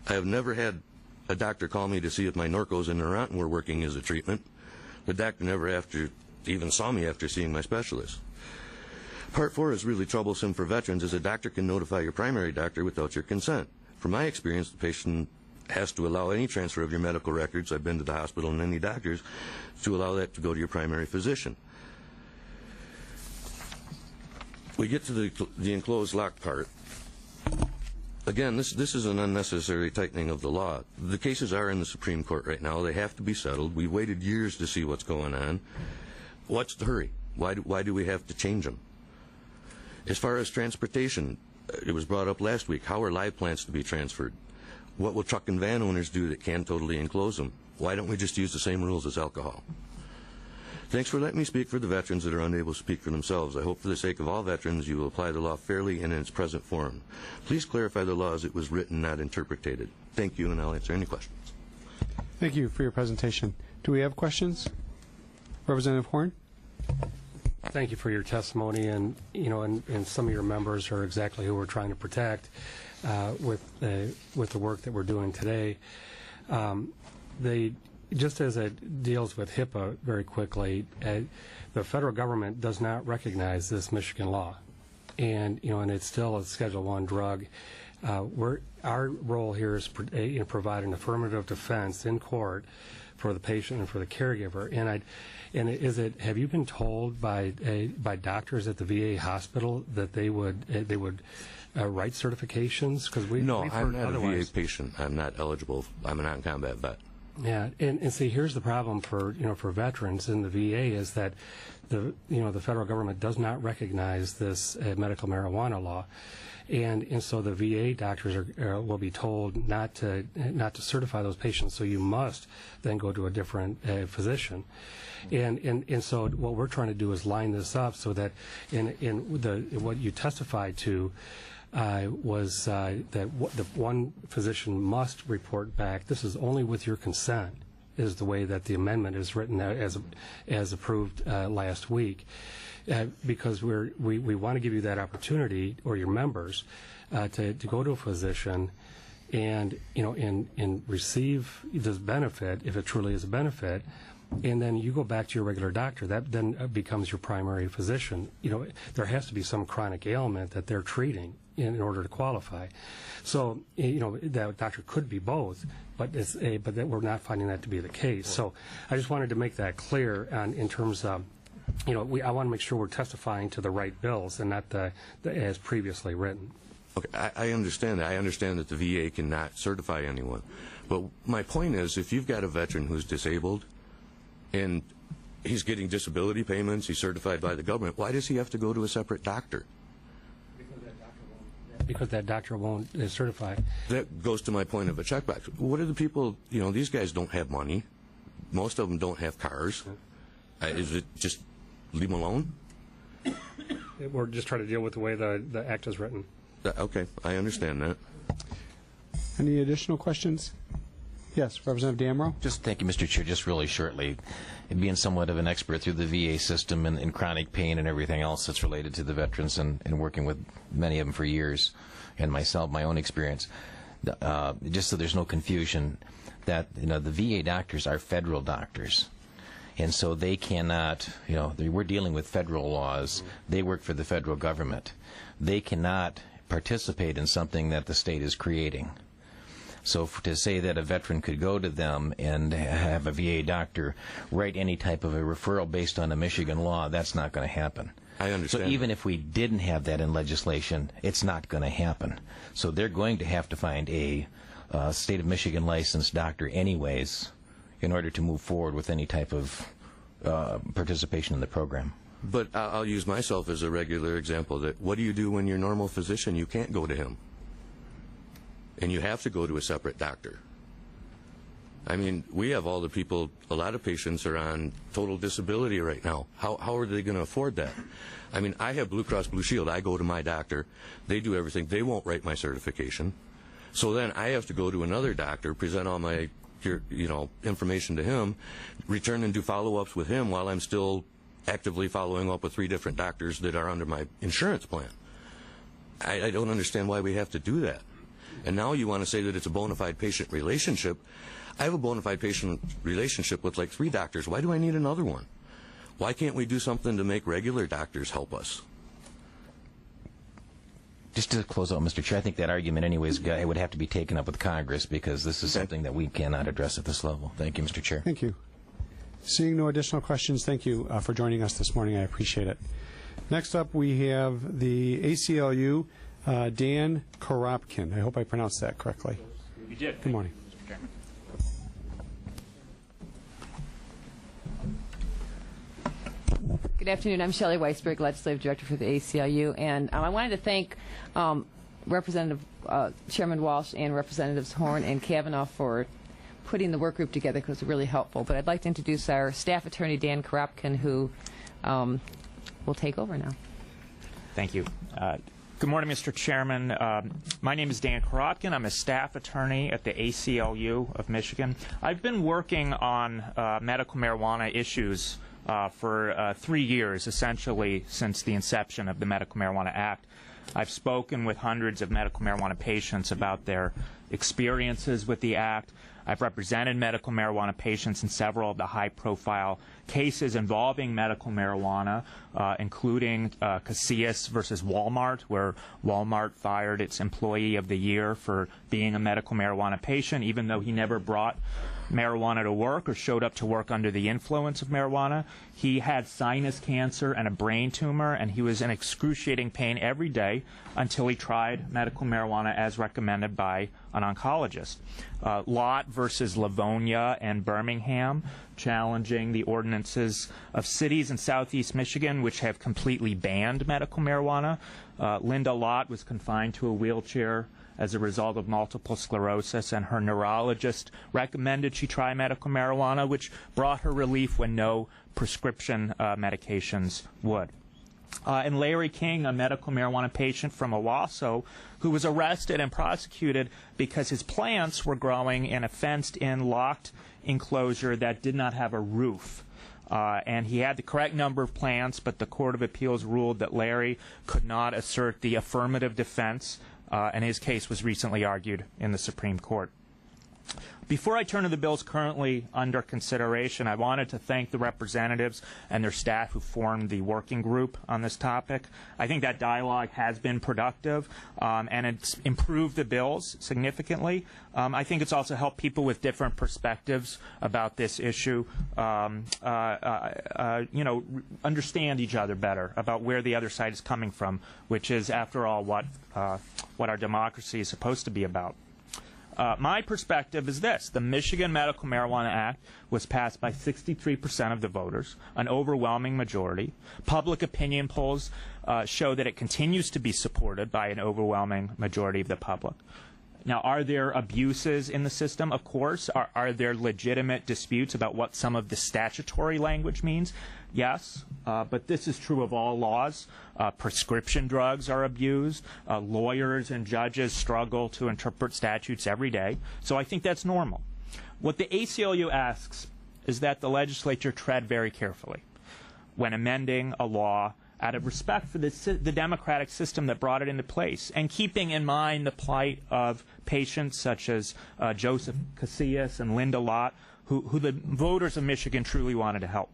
I have never had a doctor call me to see if my Norcos and Neurontin were working as a treatment. The doctor never even saw me after seeing my specialist. Part 4 is really troublesome for veterans as a doctor can notify your primary doctor without your consent. From my experience, the patient has to allow any transfer of your medical records. I've been to the hospital and any doctors to allow that to go to your primary physician. We get to the enclosed lock part. Again, this is an unnecessary tightening of the law. The cases are in the Supreme Court right now. They have to be settled. We waited years to see what's going on. What's the hurry? Why do we have to change them? As far as transportation, it was brought up last week. How are live plants to be transferred? What will truck and van owners do that can't totally enclose them? Why don't we just use the same rules as alcohol? Thanks for letting me speak for the veterans that are unable to speak for themselves. I hope for the sake of all veterans you will apply the law fairly and in its present form. Please clarify the law as it was written, not interpreted. Thank you, and I'll answer any questions. Thank you for your presentation. Do we have questions? Representative Horn? Thank you for your testimony, and and some of your members are exactly who we're trying to protect with the work that we're doing today. Just as it deals with HIPAA very quickly, the federal government does not recognize this Michigan law, and it's still a Schedule I drug. Our role here is provide an affirmative defense in court for the patient and for the caregiver. Have you been told by doctors at the VA hospital that they would write certifications? Because no, I'm not a VA patient. I'm not eligible. I'm a non-combat vet. Yeah, and see, here's the problem for veterans in the VA is that the federal government does not recognize this medical marijuana law, and so the VA doctors will be told not to certify those patients. So you must then go to a different physician, and so what we're trying to do is line this up so that in what you testified to. Was that the one physician must report back. This is only with your consent, is the way that the amendment is written as approved last week, because we want to give you that opportunity, or your members, to go to a physician and and receive this benefit, if it truly is a benefit. And then you go back to your regular doctor. That then becomes your primary physician. There has to be some chronic ailment that they're treating in order to qualify. So, that doctor could be both, but that we're not finding that to be the case. So, I just wanted to make that clear in terms of, I want to make sure we're testifying to the right bills and not as previously written. Okay, I understand that. I understand that the VA cannot certify anyone. But my point is, if you've got a veteran who's disabled, and he's getting disability payments, he's certified by the government, why does he have to go to a separate doctor? Because that doctor won't certify. That goes to my point of a checkbox. What are the people, these guys don't have money. Most of them don't have cars. Is it just leave them alone? We're just trying to deal with the way the act is written. Okay, I understand that. Any additional questions? Yes, Representative Damrow. Thank you, Mr. Chair. Just really shortly, being somewhat of an expert through the VA system and chronic pain and everything else that's related to the veterans and working with many of them for years, and myself, my own experience, just so there's no confusion, that the VA doctors are federal doctors. And so they cannot, we're dealing with federal laws. They work for the federal government. They cannot participate in something that the state is creating. So to say that a veteran could go to them and have a VA doctor write any type of a referral based on a Michigan law, that's not going to happen. I understand. So even if we didn't have that in legislation, it's not going to happen. So they're going to have to find a state of Michigan licensed doctor anyways in order to move forward with any type of participation in the program. But I'll use myself as a regular example. That what do you do when your normal physician, you can't go to him? And you have to go to a separate doctor. I mean, we have all the people, a lot of patients are on total disability right now. How are they going to afford that? I mean, I have Blue Cross Blue Shield. I go to my doctor. They do everything. They won't write my certification. So then I have to go to another doctor, present all my information to him, return and do follow-ups with him while I'm still actively following up with 3 different doctors that are under my insurance plan. I don't understand why we have to do that. And now you want to say that it's a bona fide patient relationship. I have a bona fide patient relationship with like 3 doctors. Why do I need another one? Why can't we do something to make regular doctors help us? Just to close out, Mr. Chair, I think that argument anyways would have to be taken up with Congress because this is something that we cannot address at this level. Thank you, Mr. Chair. Thank you. Seeing no additional questions, thank you for joining us this morning. I appreciate it. Next up, we have the ACLU Dan Koropkin. I hope I pronounced that correctly. You did. Good morning. Mr. Chairman. Good afternoon. I'm Shelley Weisberg, Legislative Director for the ACLU, and I wanted to thank Representative Chairman Walsh and Representatives Horn and Kavanaugh for putting the work group together because it was really helpful. But I'd like to introduce our staff attorney, Dan Koropkin, who will take over now. Thank you. Good morning, Mr. Chairman. My name is Dan Koropkin. I'm a staff attorney at the ACLU of Michigan. I've been working on medical marijuana issues for 3 years, essentially since the inception of the Medical Marijuana Act. I've spoken with hundreds of medical marijuana patients about their experiences with the Act. I've represented medical marijuana patients in several of the high-profile cases involving medical marijuana, including Casillas versus Walmart, where Walmart fired its employee of the year for being a medical marijuana patient, even though he never brought marijuana to work or showed up to work under the influence of marijuana. He had sinus cancer and a brain tumor, and he was in excruciating pain every day until he tried medical marijuana as recommended by an oncologist. Lott versus Livonia and Birmingham, challenging the ordinances of cities in southeast Michigan which have completely banned medical marijuana. Linda Lott was confined to a wheelchair as a result of multiple sclerosis, and her neurologist recommended she try medical marijuana, which brought her relief when no prescription medications would. And Larry King, a medical marijuana patient from Owasso, who was arrested and prosecuted because his plants were growing in a fenced-in, locked enclosure that did not have a roof. And he had the correct number of plants, but the Court of Appeals ruled that Larry could not assert the affirmative defense, and his case was recently argued in the Supreme Court. Before I turn to the bills currently under consideration, I wanted to thank the representatives and their staff who formed the working group on this topic. I think that dialogue has been productive, and it's improved the bills significantly. I think it's also helped people with different perspectives about this issue, understand each other better about where the other side is coming from, which is, after all, what our democracy is supposed to be about. My perspective is this. The Michigan Medical Marijuana Act was passed by 63% of the voters, an overwhelming majority. Public opinion polls show that it continues to be supported by an overwhelming majority of the public. Now, are there abuses in the system? Of course. Are there legitimate disputes about what some of the statutory language means? Yes, but this is true of all laws. Prescription drugs are abused. Lawyers and judges struggle to interpret statutes every day. So I think that's normal. What the ACLU asks is that the legislature tread very carefully when amending a law out of respect for the democratic system that brought it into place, and keeping in mind the plight of patients such as Joseph Casillas and Linda Lott, who the voters of Michigan truly wanted to help.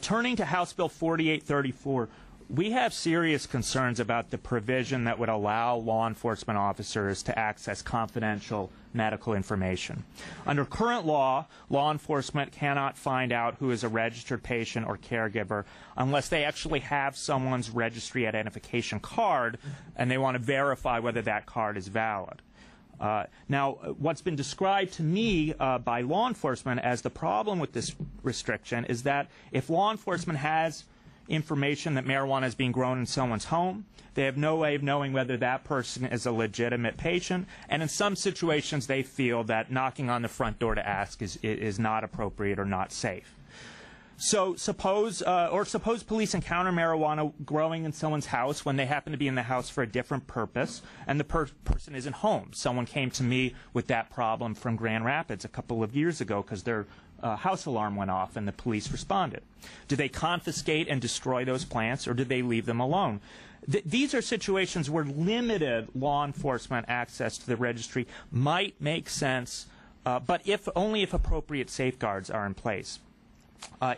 Turning to House Bill 4834, we have serious concerns about the provision that would allow law enforcement officers to access confidential medical information. Under current law, law enforcement cannot find out who is a registered patient or caregiver unless they actually have someone's registry identification card and they want to verify whether that card is valid. Now, what's been described to me by law enforcement as the problem with this restriction is that if law enforcement has information that marijuana is being grown in someone's home, they have no way of knowing whether that person is a legitimate patient, and in some situations they feel that knocking on the front door to ask is not appropriate or not safe. So suppose police encounter marijuana growing in someone's house when they happen to be in the house for a different purpose, and the person isn't home. Someone came to me with that problem from Grand Rapids a couple of years ago because their house alarm went off and the police responded. Do they confiscate and destroy those plants, or do they leave them alone? These are situations where limited law enforcement access to the registry might make sense, but only if appropriate safeguards are in place.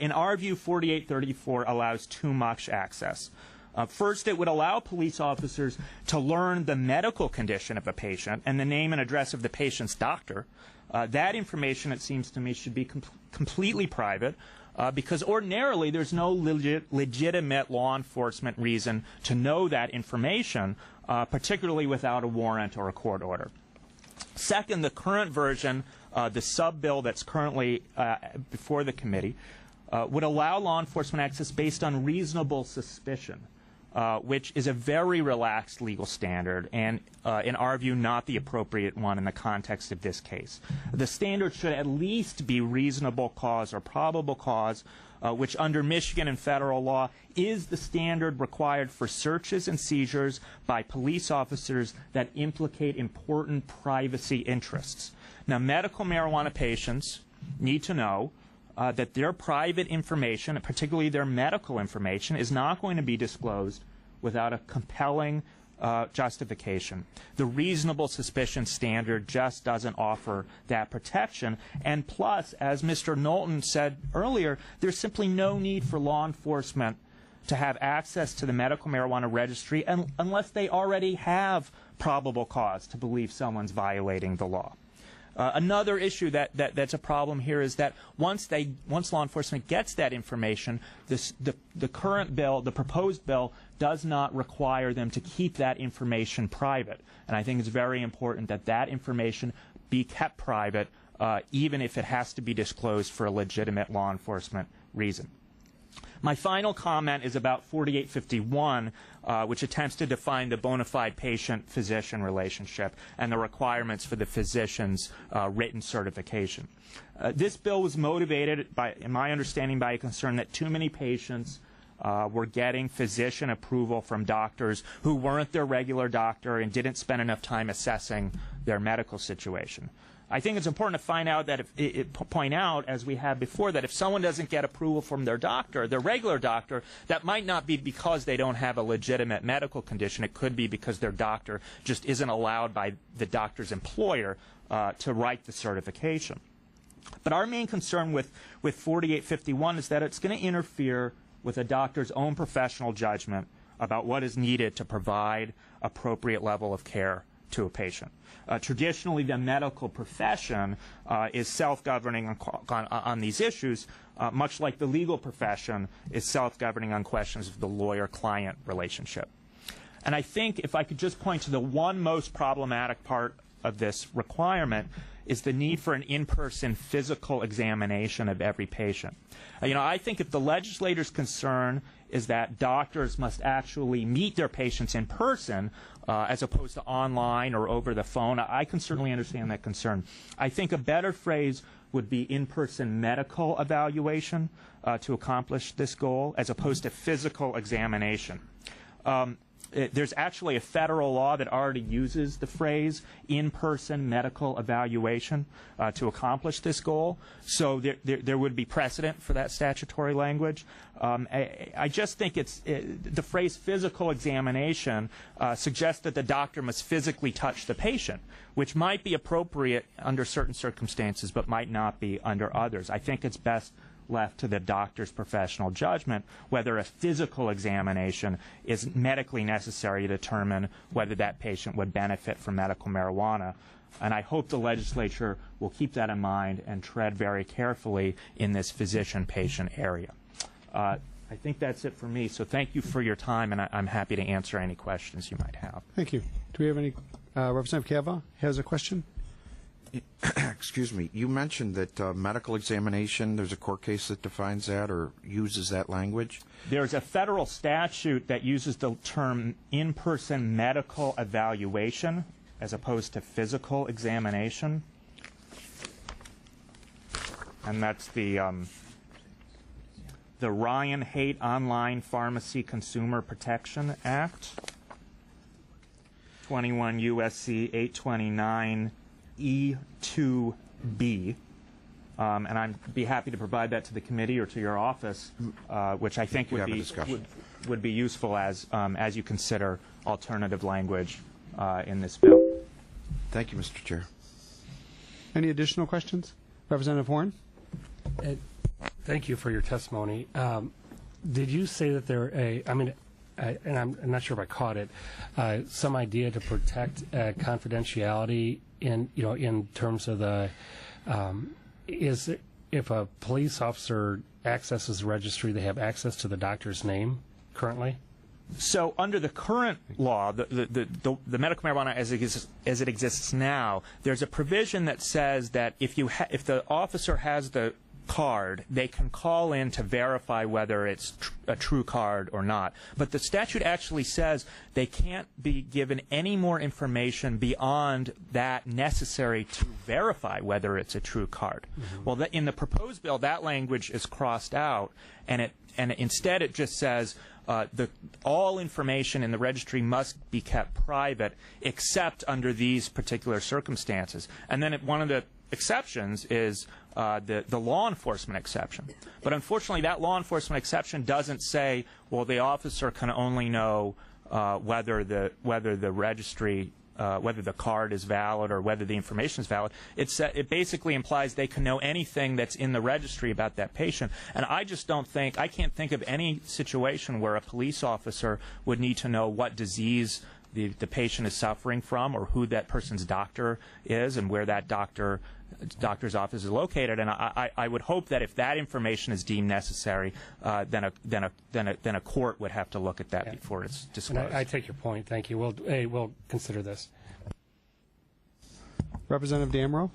In our view, 4834 allows too much access. First, it would allow police officers to learn the medical condition of a patient and the name and address of the patient's doctor. That information, it seems to me, should be completely private. because ordinarily there's no legitimate law enforcement reason to know that information, particularly without a warrant or a court order. Second, the current version, the sub-bill that's currently before the committee, would allow law enforcement access based on reasonable suspicion, which is a very relaxed legal standard and, in our view, not the appropriate one in the context of this case. The standard should at least be reasonable cause or probable cause, which under Michigan and federal law is the standard required for searches and seizures by police officers that implicate important privacy interests. Now, medical marijuana patients need to know that their private information, particularly their medical information, is not going to be disclosed without a compelling justification. The reasonable suspicion standard just doesn't offer that protection. And plus, as Mr. Knowlton said earlier, there's simply no need for law enforcement to have access to the medical marijuana registry unless they already have probable cause to believe someone's violating the law. Another issue that's a problem here is that once law enforcement gets that information, the current bill, the proposed bill, does not require them to keep that information private. And I think it's very important that that information be kept private, even if it has to be disclosed for a legitimate law enforcement reason. My final comment is about 4851, which attempts to define the bona fide patient-physician relationship and the requirements for the physician's written certification. This bill was motivated, in my understanding, by a concern that too many patients were getting physician approval from doctors who weren't their regular doctor and didn't spend enough time assessing their medical situation. I think it's important to find out that point out, as we have before, that if someone doesn't get approval from their doctor, their regular doctor, that might not be because they don't have a legitimate medical condition. It could be because their doctor just isn't allowed by the doctor's employer to write the certification. But our main concern with 4851 is that it's going to interfere with a doctor's own professional judgment about what is needed to provide appropriate level of care to a patient. Traditionally, the medical profession is self-governing on these issues, much like the legal profession is self-governing on questions of the lawyer-client relationship. And I think if I could just point to the one most problematic part of this requirement is the need for an in-person physical examination of every patient. I think if the legislator's concern is that doctors must actually meet their patients in person as opposed to online or over the phone, I can certainly understand that concern. I think a better phrase would be in-person medical evaluation to accomplish this goal as opposed to physical examination. There's actually a federal law that already uses the phrase in-person medical evaluation to accomplish this goal, so there would be precedent for that statutory language. I just think the phrase physical examination suggests that the doctor must physically touch the patient, which might be appropriate under certain circumstances but might not be under others. I think it's best left to the doctor's professional judgment whether a physical examination is medically necessary to determine whether that patient would benefit from medical marijuana. And I hope the legislature will keep that in mind and tread very carefully in this physician-patient area. I think that's it for me, so thank you for your time, and I'm happy to answer any questions you might have. Thank you. Do we have any? Representative Kavanaugh has a question. Excuse me. You mentioned that medical examination, there's a court case that defines that or uses that language? There's a federal statute that uses the term in-person medical evaluation as opposed to physical examination. And that's the Ryan Haight Online Pharmacy Consumer Protection Act, 21 U.S.C. 829 E2B, and I'd be happy to provide that to the committee or to your office, which I think would be useful as you consider alternative language in this bill. Thank you, Mr. Chair. Any additional questions? Representative Horn? Thank you for your testimony. Did you say that and I'm not sure if I caught it, some idea to protect confidentiality in terms of the if a police officer accesses the registry, they have access to the doctor's name currently? So under the current law, the medical marijuana as it exists now, there's a provision that says that if the officer has the card, they can call in to verify whether it's a true card or not. But the statute actually says they can't be given any more information beyond that necessary to verify whether it's a true card. Mm-hmm. Well, in the proposed bill, that language is crossed out, and instead it just says all information in the registry must be kept private except under these particular circumstances. And then one of the exceptions is the law enforcement exception. But unfortunately, that law enforcement exception doesn't say, well, the officer can only know whether the registry, whether the card is valid or whether the information is valid. It basically implies they can know anything that's in the registry about that patient. And I can't think of any situation where a police officer would need to know what disease the patient is suffering from, or who that person's doctor is, and where that doctor's office is located. And I would hope that if that information is deemed necessary, then a court would have to look at that before it's disclosed. And I take your point. Thank you. We'll consider this. Representative Damrow?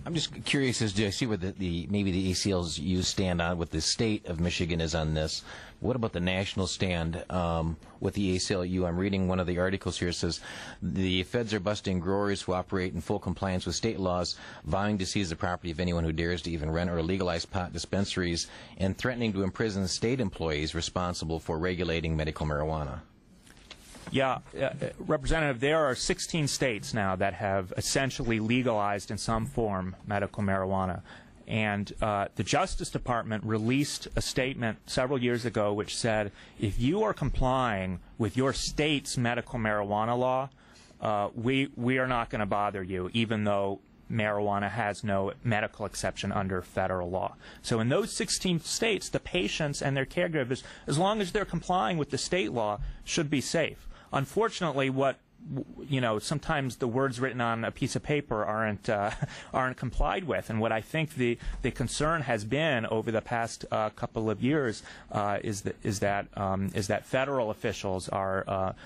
I'm just curious as to see where maybe the ACLU stand on what the state of Michigan is on this. What about the national stand with the ACLU? I'm reading one of the articles here. It says the feds are busting growers who operate in full compliance with state laws, vowing to seize the property of anyone who dares to even rent or legalize pot dispensaries, and threatening to imprison state employees responsible for regulating medical marijuana. Yeah, Representative, there are 16 states now that have essentially legalized in some form medical marijuana. And the Justice Department released a statement several years ago which said, if you are complying with your state's medical marijuana law, we are not going to bother you, even though marijuana has no medical exception under federal law. So in those 16 states, the patients and their caregivers, as long as they're complying with the state law, should be safe. Unfortunately, sometimes the words written on a piece of paper aren't complied with, and what I think the concern has been over the past couple of years is that federal officials are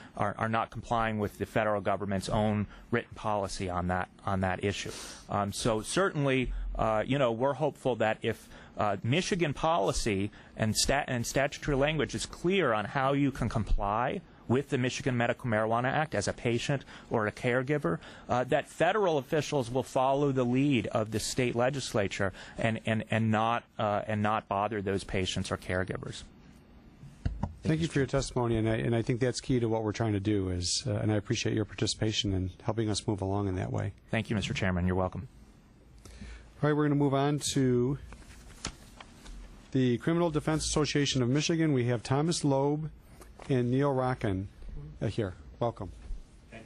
not complying with the federal government's own written policy on that issue. So certainly, we're hopeful that if Michigan policy and statutory language is clear on how you can comply with the Michigan Medical Marijuana Act as a patient or a caregiver, that federal officials will follow the lead of the state legislature and not bother those patients or caregivers. Thank you for your testimony, and I think that's key to what we're trying to do. And I appreciate your participation in helping us move along in that way. Thank you, Mr. Chairman. You're welcome. All right, we're going to move on to the Criminal Defense Association of Michigan. We have Thomas Loeb and Neil Rockin here. Welcome. Thank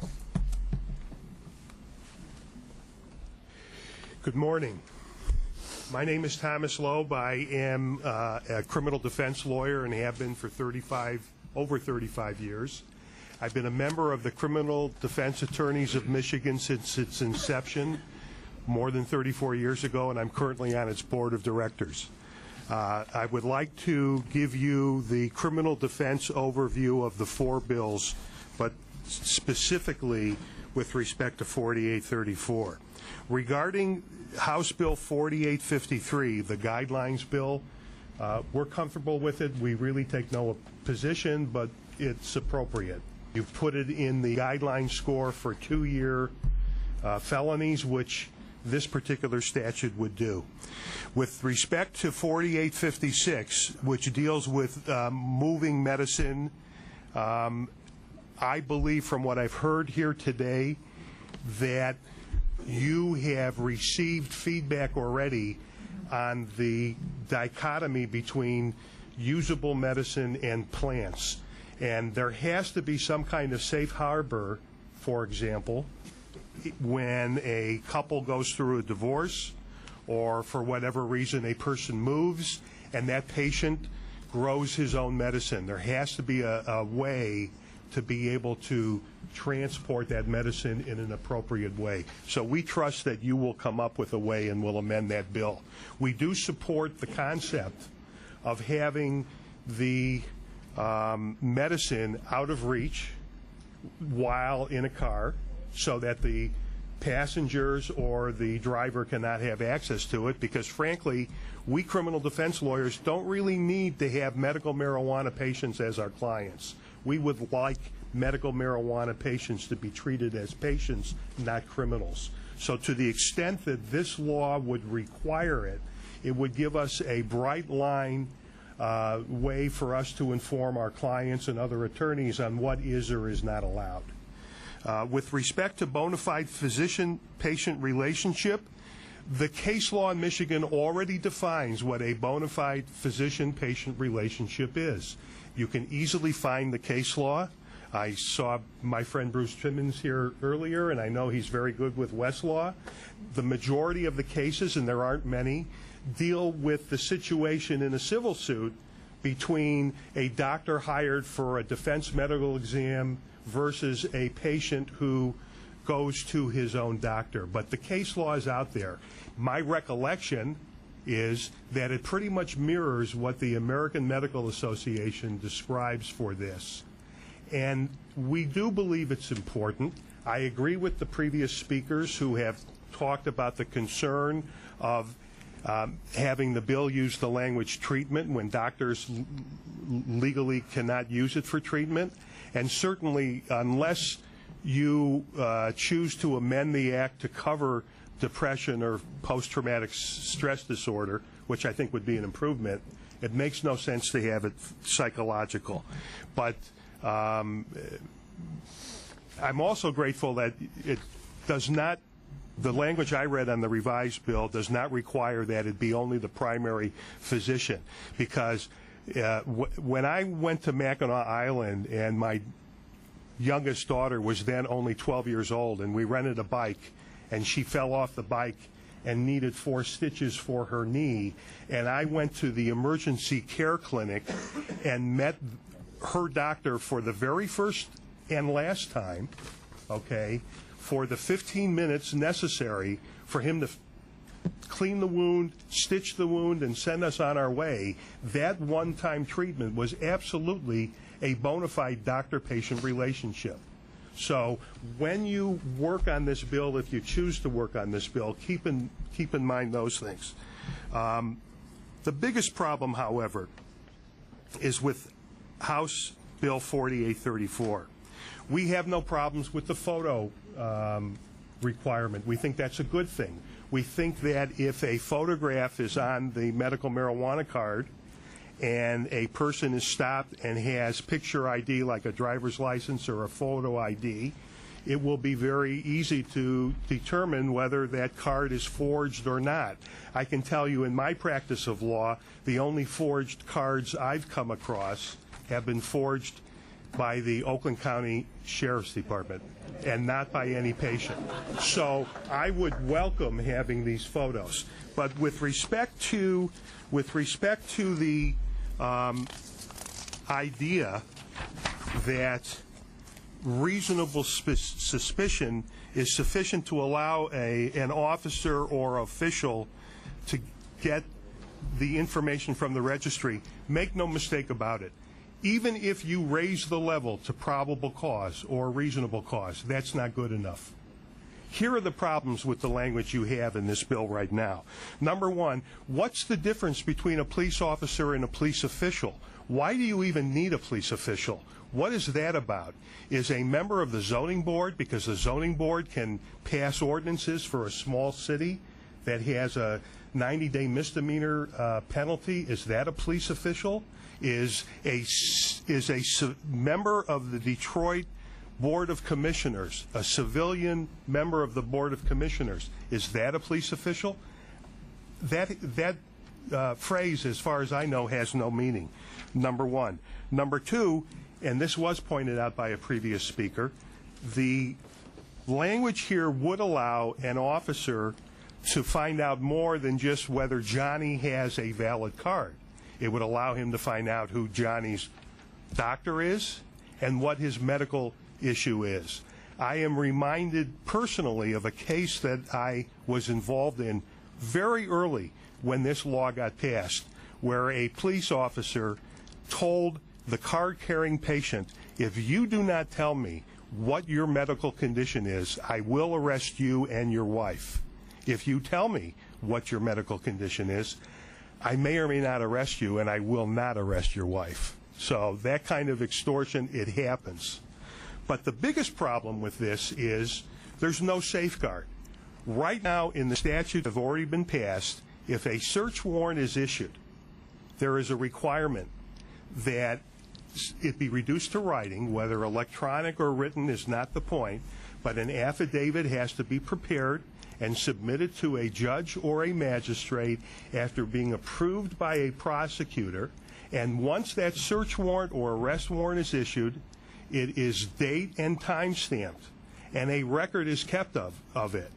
you. Good morning. My name is Thomas Loeb. I am a criminal defense lawyer and have been for over 35 years. I've been a member of the Criminal Defense Attorneys of Michigan since its inception more than 34 years ago, and I'm currently on its board of directors. I would like to give you the criminal defense overview of the four bills, but specifically with respect to 4834. Regarding House Bill 4853, the guidelines bill, we're comfortable with it. We really take no position, but it's appropriate. You've put it in the guideline score for 2-year felonies, which this particular statute would do. With respect to 4856, which deals with moving medicine, I believe from what I've heard here today that you have received feedback already on the dichotomy between usable medicine and plants. And there has to be some kind of safe harbor, for example, when a couple goes through a divorce or for whatever reason a person moves and that patient grows his own medicine. There has to be a way to be able to transport that medicine in an appropriate way. So we trust that you will come up with a way and will amend that bill. We do support the concept of having the medicine out of reach while in a car so that the passengers or the driver cannot have access to it, because frankly, we criminal defense lawyers don't really need to have medical marijuana patients as our clients. We would like medical marijuana patients to be treated as patients, not criminals. So to the extent that this law would require it, it would give us a bright line way for us to inform our clients and other attorneys on what is or is not allowed. With respect to bona fide physician-patient relationship, the case law in Michigan already defines what a bona fide physician-patient relationship is. You can easily find the case law. I saw my friend Bruce Timmons here earlier, and I know he's very good with Westlaw. The majority of the cases, and there aren't many, deal with the situation in a civil suit between a doctor hired for a defense medical exam versus a patient who goes to his own doctor. But the case law is out there. My recollection is that it pretty much mirrors what the American Medical Association describes for this. And we do believe it's important. I agree with the previous speakers who have talked about the concern of having the bill use the language treatment when doctors legally cannot use it for treatment. And certainly, unless you choose to amend the act to cover depression or post-traumatic stress disorder, which I think would be an improvement, it makes no sense to have it psychological. But I'm also grateful that it does not, the language I read on the revised bill does not require that it be only the primary physician, because when I went to Mackinac Island and my youngest daughter was then only 12 years old, and we rented a bike, and she fell off the bike and needed 4 stitches for her knee, and I went to the emergency care clinic and met her doctor for the very first and last time, okay, for the 15 minutes necessary for him to clean the wound, stitch the wound, and send us on our way. That one-time treatment was absolutely a bona fide doctor-patient relationship. So when you work on this bill, if you choose to work on this bill, keep in mind those things. The biggest problem, however, is with House Bill 4834. We have no problems with the photo requirement. We think that's a good thing. We think that if a photograph is on the medical marijuana card and a person is stopped and has picture ID like a driver's license or a photo ID, it will be very easy to determine whether that card is forged or not. I can tell you in my practice of law, the only forged cards I've come across have been forged by the Oakland County Sheriff's Department and not by any patient. So I would welcome having these photos. But with respect to the idea that reasonable suspicion is sufficient to allow an officer or official to get the information from the registry, make no mistake about it. Even if you raise the level to probable cause or reasonable cause, that's not good enough. Here are the problems with the language you have in this bill right now. Number one, what's the difference between a police officer and a police official? Why do you even need a police official? What is that about? Is a member of the zoning board, because the zoning board can pass ordinances for a small city that has a 90-day misdemeanor penalty, is that a police official? Is a member of the Detroit Board of Commissioners, a civilian member of the Board of Commissioners, is that a police official? That phrase, as far as I know, has no meaning, number one. Number two, and this was pointed out by a previous speaker, the language here would allow an officer to find out more than just whether Johnny has a valid card. It would allow him to find out who Johnny's doctor is and what his medical issue is. I am reminded personally of a case that I was involved in very early when this law got passed, where a police officer told the card-carrying patient, if you do not tell me what your medical condition is, I will arrest you and your wife. If you tell me what your medical condition is, I may or may not arrest you, and I will not arrest your wife. So that kind of extortion, it happens. But the biggest problem with this is there's no safeguard. Right now, in the statutes that have already been passed, if a search warrant is issued, there is a requirement that it be reduced to writing, whether electronic or written is not the point, but an affidavit has to be prepared and submitted to a judge or a magistrate after being approved by a prosecutor. And once that search warrant or arrest warrant is issued, it is date and time stamped, and a record is kept of it,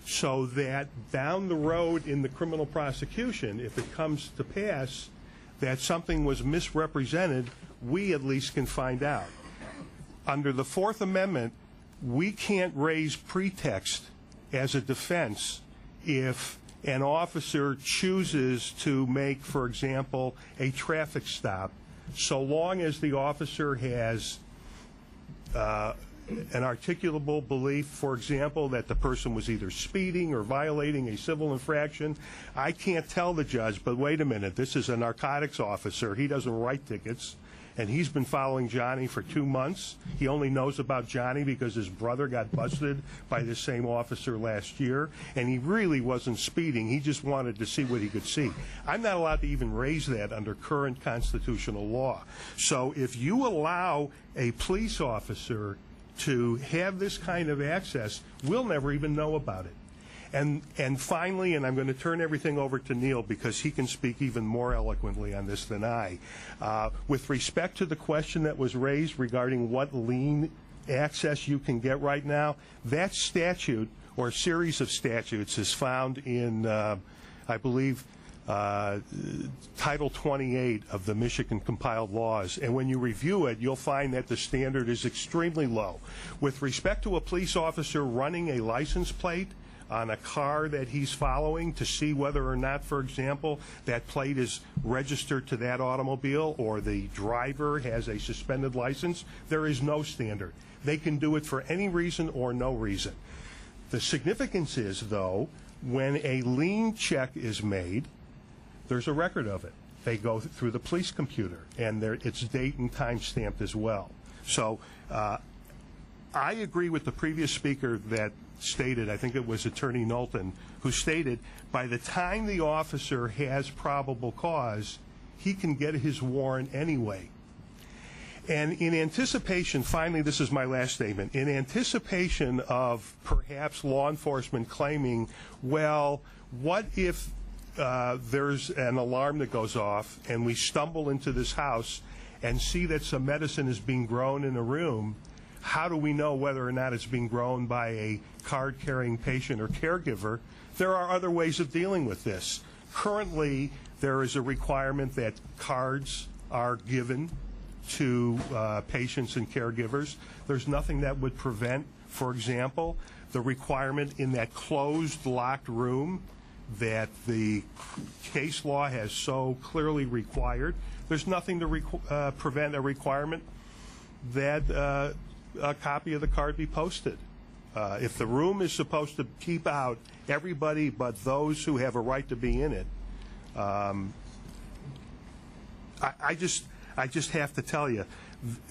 so that down the road in the criminal prosecution, if it comes to pass that something was misrepresented, we at least can find out. Under the Fourth Amendment, we can't raise pretext as a defense if an officer chooses to make, for example, a traffic stop, so long as the officer has an articulable belief, for example, that the person was either speeding or violating a civil infraction. I can't tell the judge, but wait a minute, this is a narcotics officer. He doesn't write tickets, and he's been following Johnny for 2 months. He only knows about Johnny because his brother got busted by the same officer last year, and he really wasn't speeding. He just wanted to see what he could see. I'm not allowed to even raise that under current constitutional law. So if you allow a police officer to have this kind of access, we'll never even know about it. And finally, and I'm going to turn everything over to Neil because he can speak even more eloquently on this than I, with respect to the question that was raised regarding what lien access you can get right now, that statute or series of statutes is found in, I believe, Title 28 of the Michigan compiled laws, and when you review it, you'll find that the standard is extremely low. With respect to a police officer running a license plate on a car that he's following to see whether or not, for example, that plate is registered to that automobile or the driver has a suspended license, there is no standard. They can do it for any reason or no reason. The significance is, though, when a lien check is made, there's a record of it. They go through the police computer, and it's date and time stamped as well. So I agree with the previous speaker that stated, I think it was Attorney Knowlton, who stated by the time the officer has probable cause, he can get his warrant anyway. And in anticipation, finally, this is my last statement, in anticipation of perhaps law enforcement claiming, well, what if there's an alarm that goes off and we stumble into this house and see that some medicine is being grown in a room, how do we know whether or not it's being grown by a card-carrying patient or caregiver? There are other ways of dealing with this. Currently, there is a requirement that cards are given to patients and caregivers. There's nothing that would prevent, for example, the requirement in that closed, locked room that the case law has so clearly required. There's nothing to prevent a requirement that a copy of the card be posted. If the room is supposed to keep out everybody but those who have a right to be in it, I just have to tell you,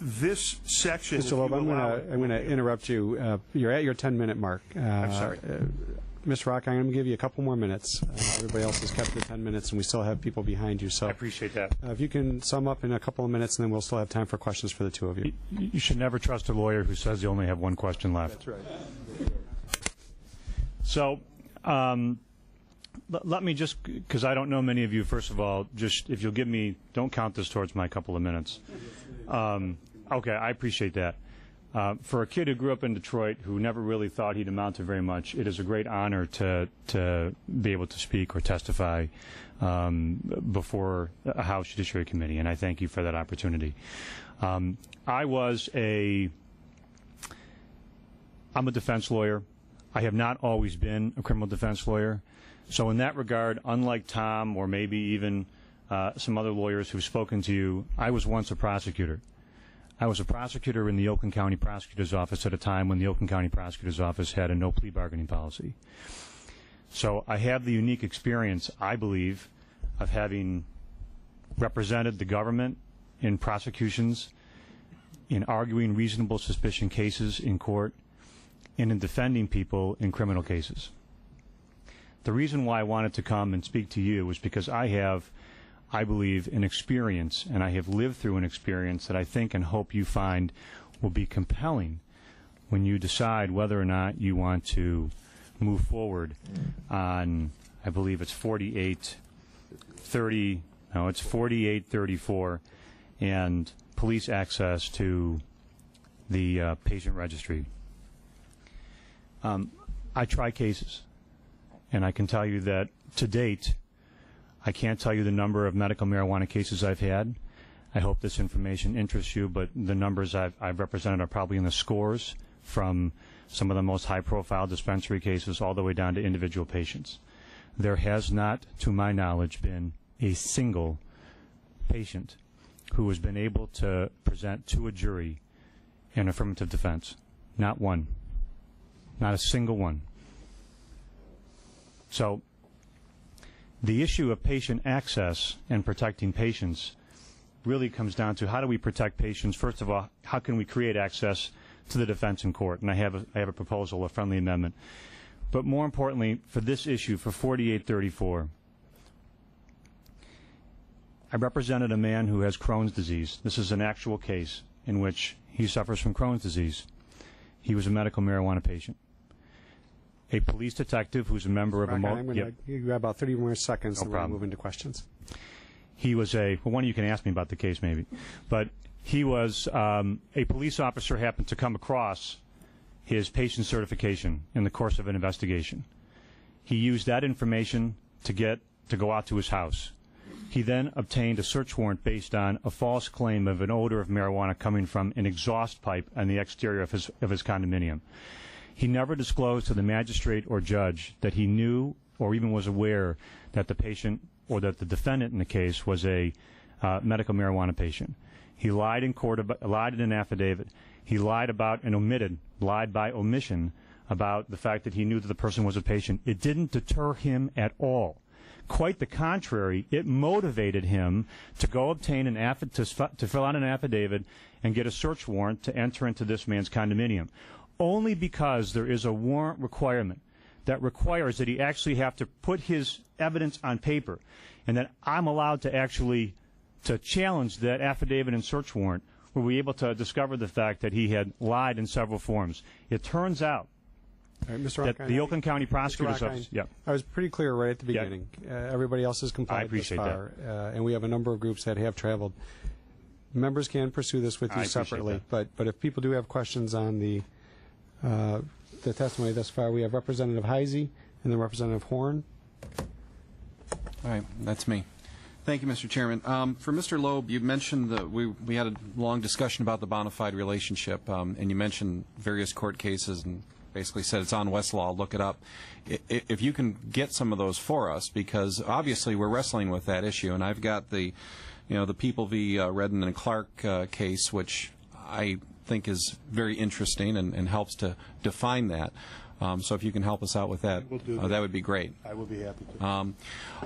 this section. Mr. Loeb, I'm going to interrupt you. You're at your 10-minute mark. I'm sorry. Ms. Rock, I'm going to give you a couple more minutes. Everybody else has kept their 10 minutes, and we still have people behind you. So I appreciate that. If you can sum up in a couple of minutes, and then we'll still have time for questions for the two of you. You should never trust a lawyer who says you only have one question left. That's right. So let me just, because I don't know many of you, first of all, just if you'll give me, don't count this towards my couple of minutes. Okay, I appreciate that. For a kid who grew up in Detroit who never really thought he'd amount to very much, it is a great honor to be able to speak or testify before a House Judiciary Committee, and I thank you for that opportunity. I'm a defense lawyer. I have not always been a criminal defense lawyer. So in that regard, unlike Tom or maybe even some other lawyers who've spoken to you, I was once a prosecutor. I was a prosecutor in the Oakland County Prosecutor's Office at a time when the Oakland County Prosecutor's Office had a no plea bargaining policy. So I have the unique experience, I believe, of having represented the government in prosecutions, in arguing reasonable suspicion cases in court, and in defending people in criminal cases. The reason why I wanted to come and speak to you is because I have, I believe, an experience, and I have lived through an experience that I think and hope you find will be compelling when you decide whether or not you want to move forward on, I believe it's 4834 and police access to the patient registry. I try cases, and I can tell you that to date, I can't tell you the number of medical marijuana cases I've had. I hope this information interests you, but the numbers I've represented are probably in the scores, from some of the most high-profile dispensary cases all the way down to individual patients. There has not, to my knowledge, been a single patient who has been able to present to a jury an affirmative defense. Not one. Not a single one. So the issue of patient access and protecting patients really comes down to how do we protect patients. First of all, how can we create access to the defense in court? And I have a proposal, a friendly amendment. But more importantly, for this issue, for 4834, I represented a man who has Crohn's disease. This is an actual case in which he suffers from Crohn's disease. He was a medical marijuana patient. A police detective who's a member of a... I'm going to give you about 30 more seconds and we'll move into questions. He was well, one of you can ask me about the case maybe. But he was a police officer happened to come across his patient certification in the course of an investigation. He used that information to go out to his house. He then obtained a search warrant based on a false claim of an odor of marijuana coming from an exhaust pipe on the exterior of his condominium. He never disclosed to the magistrate or judge that he knew or even was aware that the patient or that the defendant in the case was a medical marijuana patient. He lied in court, lied in an affidavit. He lied about and lied by omission about the fact that he knew that the person was a patient. It didn't deter him at all. Quite the contrary, it motivated him to go obtain to fill out an affidavit and get a search warrant to enter into this man's condominium. Only because there is a warrant requirement that requires that he actually have to put his evidence on paper, and that I'm allowed to actually challenge that affidavit and search warrant, were we able to discover the fact that he had lied in several forms. It turns out that the Oakland County Prosecutor's Office... I was pretty clear right at the beginning. Everybody else has complied thus far, and we have a number of groups that have traveled. Members can pursue this with you separately, but if people do have questions on the testimony thus far, we have Representative Heisey and then Representative Horn. All right, that's me. Thank you, Mr. Chairman. For Mr. Loeb, you mentioned that we had a long discussion about the bona fide relationship, and you mentioned various court cases and basically said it's on Westlaw. I'll look it up. If you can get some of those for us, because obviously we're wrestling with that issue, and I've got the People v. Redden and Clark case, which I think is very interesting and helps to define that. So if you can help us out with that, that would be great. I will be happy to.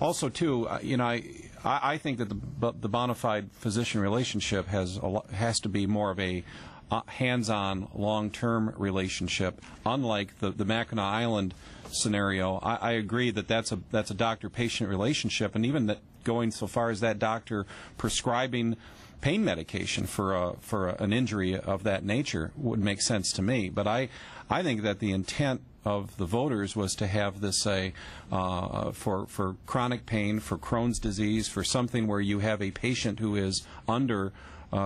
Also, too, I think that the bona fide physician relationship has to be more of a hands-on, long-term relationship. Unlike the Mackinac Island scenario, I agree that that's a doctor-patient relationship, and even that going so far as that doctor prescribing pain medication for an injury of that nature would make sense to me. But I think that the intent of the voters was to have this for chronic pain, for Crohn's disease, for something where you have a patient who is under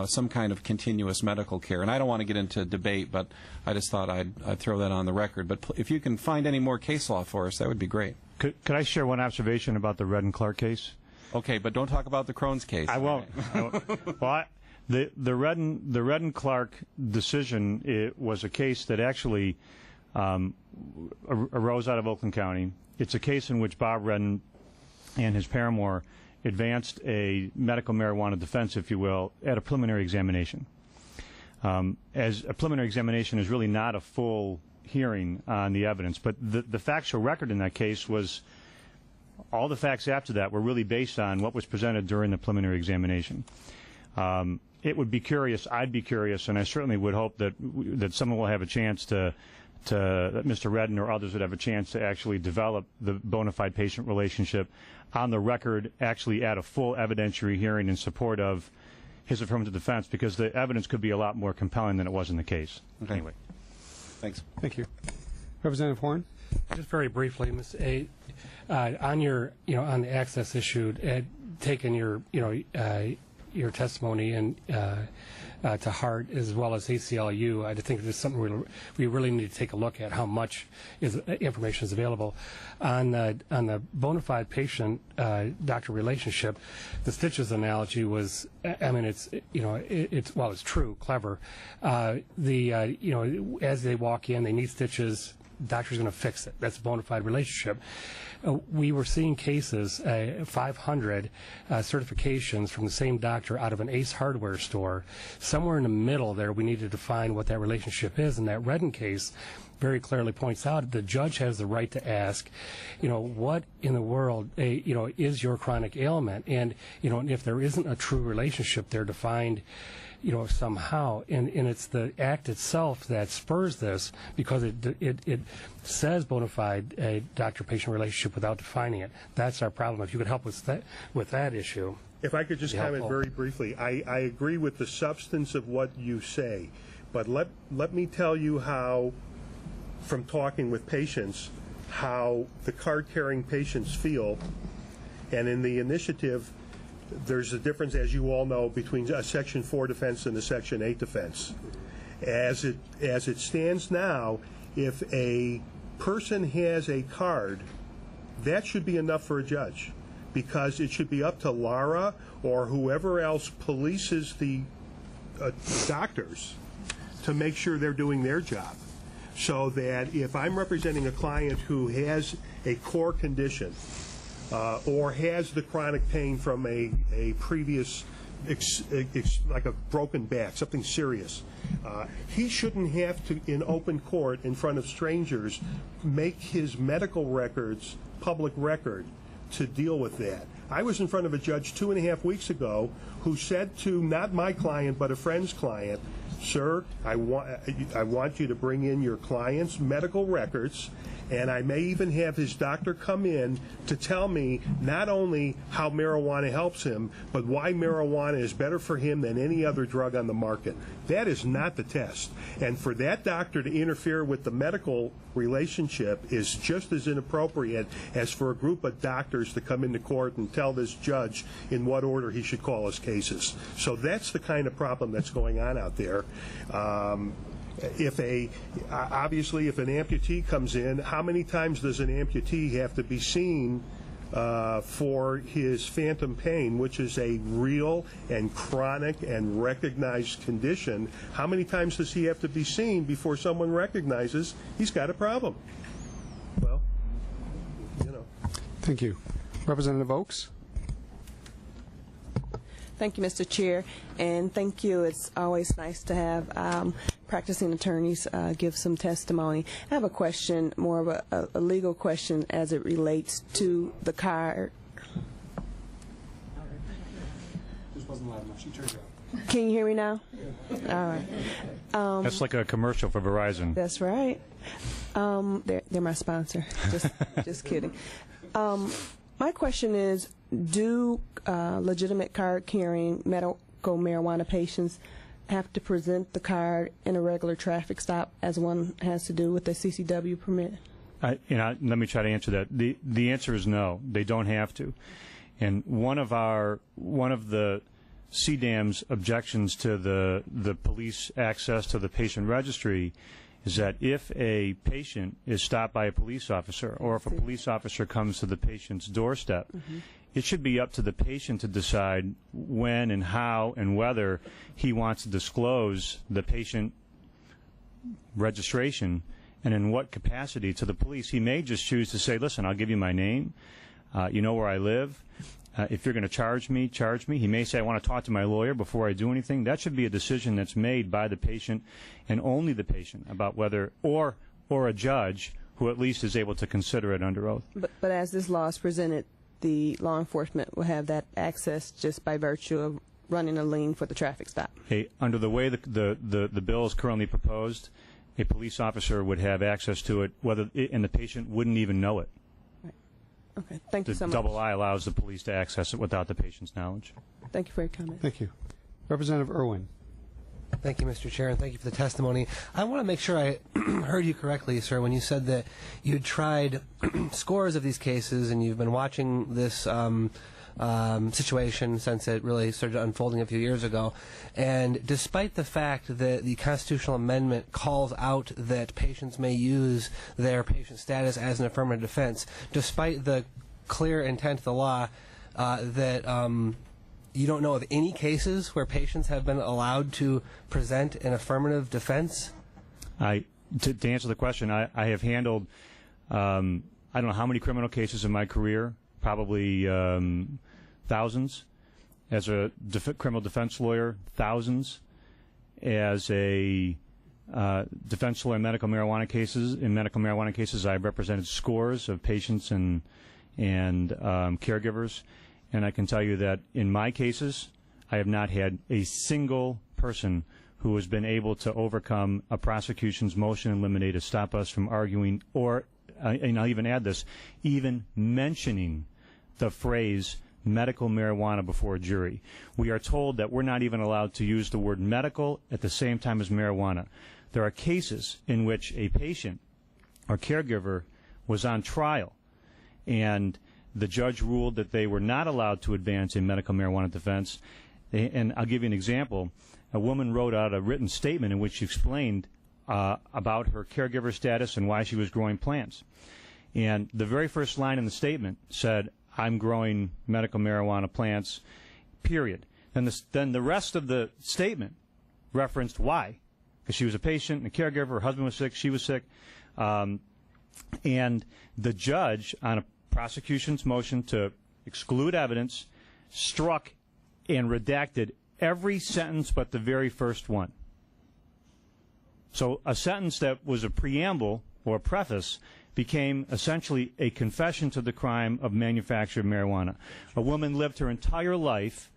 some kind of continuous medical care. And I don't want to get into debate, but I just thought I'd throw that on the record. But if you can find any more case law for us, that would be great. Could I share one observation about the Red and Clark case? Okay, but don't talk about the Crohn's case. I won't. Well, the Red and Clark decision, it was a case that actually arose out of Oakland County. It's a case in which Bob Redden and his paramour advanced a medical marijuana defense, if you will, at a preliminary examination. As a preliminary examination is really not a full hearing on the evidence, but the factual record in that case was, all the facts after that were really based on what was presented during the preliminary examination. It would be curious, I'd be curious, and I certainly would hope that someone will have a chance that Mr. Redden or others would have a chance to actually develop the bona fide patient relationship on the record, actually at a full evidentiary hearing in support of his affirmative defense, because the evidence could be a lot more compelling than it was in the case. Okay. Anyway. Thanks. Thank you. Representative Horn? Just very briefly, Ms. A, on your, on the access issue, taking your, your testimony and to heart, as well as ACLU, I think this is something we really need to take a look at, how much information is available on the bona fide patient doctor relationship. The stitches analogy was, I mean, it's it's true, clever. As they walk in, they need stitches. Doctor's going to fix it. That's a bona fide relationship. We were seeing cases, 500 certifications from the same doctor out of an Ace Hardware store. Somewhere in the middle there, we need to define what that relationship is. And that Redden case very clearly points out the judge has the right to ask, what in the world, is your chronic ailment? And, if there isn't a true relationship there defined, somehow, and it's the act itself that spurs this, because it says bona fide a doctor-patient relationship without defining it. That's our problem. If you could help with that issue. If I could just comment very briefly, I agree with the substance of what you say, but let me tell you how, from talking with patients, how the card-carrying patients feel, and in the initiative, there's a difference, as you all know, between a Section 4 defense and a Section 8 defense. As it stands now, if a person has a card, that should be enough for a judge, because it should be up to Lara or whoever else polices the doctors to make sure they're doing their job. So that if I'm representing a client who has a core condition, or has the chronic pain from a previous, like a broken back, something serious, he shouldn't have to, in open court, in front of strangers, make his medical records public record to deal with that. I was in front of a judge 2.5 weeks ago who said to, not my client, but a friend's client, "Sir, I want you to bring in your client's medical records, and I may even have his doctor come in to tell me not only how marijuana helps him, but why marijuana is better for him than any other drug on the market." That is not the test. And for that doctor to interfere with the medical relationship is just as inappropriate as for a group of doctors to come into court and tell this judge in what order he should call his cases. So that's the kind of problem that's going on out there. Obviously, if an amputee comes in, how many times does an amputee have to be seen for his phantom pain, which is a real and chronic and recognized condition? How many times does he have to be seen before someone recognizes he's got a problem? Well, Thank you. Representative Oakes? Thank you, Mr. Chair, and thank you. It's always nice to have practicing attorneys give some testimony. I have a question, more of a legal question as it relates to the card. This wasn't loud enough. She turned it off. Can you hear me now? All right. That's like a commercial for Verizon. That's right. They're my sponsor. Just kidding. My question is, do legitimate card-carrying medical marijuana patients have to present the card in a regular traffic stop, as one has to do with the CCW permit? Let me try to answer that. The answer is no. They don't have to. And one of the CDAM's objections to the police access to the patient registry is that if a patient is stopped by a police officer, or if a police officer comes to the patient's doorstep, it should be up to the patient to decide when and how and whether he wants to disclose the patient registration and in what capacity to the police. He may just choose to say, listen, I'll give you my name, you know where I live. If you're going to charge me, charge me. He may say, I want to talk to my lawyer before I do anything. That should be a decision that's made by the patient and only the patient about whether, or a judge who at least is able to consider it under oath. But as this law is presented, the law enforcement will have that access just by virtue of running a lien for the traffic stop. Under the way the bill is currently proposed, a police officer would have access to it, and the patient wouldn't even know it. Okay, thank you so much. The double I allows the police to access it without the patient's knowledge. Thank you for your comment. Thank you. Representative Irwin. Thank you, Mr. Chair, and thank you for the testimony. I want to make sure I heard you correctly, sir, when you said that you had tried scores of these cases and you've been watching this situation since it really started unfolding a few years ago. And despite the fact that the constitutional amendment calls out that patients may use their patient status as an affirmative defense, despite the clear intent of the law that you don't know of any cases where patients have been allowed to present an affirmative defense? To answer the question, I have handled, I don't know how many criminal cases in my career, probably thousands. As a criminal defense lawyer, thousands. As a defense lawyer in medical marijuana cases, I've represented scores of patients and caregivers. And I can tell you that in my cases, I have not had a single person who has been able to overcome a prosecution's motion in limine to stop us from arguing, or, and I'll even add this, even mentioning the phrase medical marijuana before a jury. We are told that we're not even allowed to use the word medical at the same time as marijuana. There are cases in which a patient or caregiver was on trial, and the judge ruled that they were not allowed to advance a medical marijuana defense. And I'll give you an example. A woman wrote out a written statement in which she explained about her caregiver status and why she was growing plants. And the very first line in the statement said, I'm growing medical marijuana plants, period. Then the rest of the statement referenced why. Because she was a patient and a caregiver, her husband was sick, she was sick. And the judge, on a prosecution's motion to exclude evidence, struck and redacted every sentence but the very first one. So a sentence that was a preamble or a preface became essentially a confession to the crime of manufacture of marijuana. A woman lived her entire life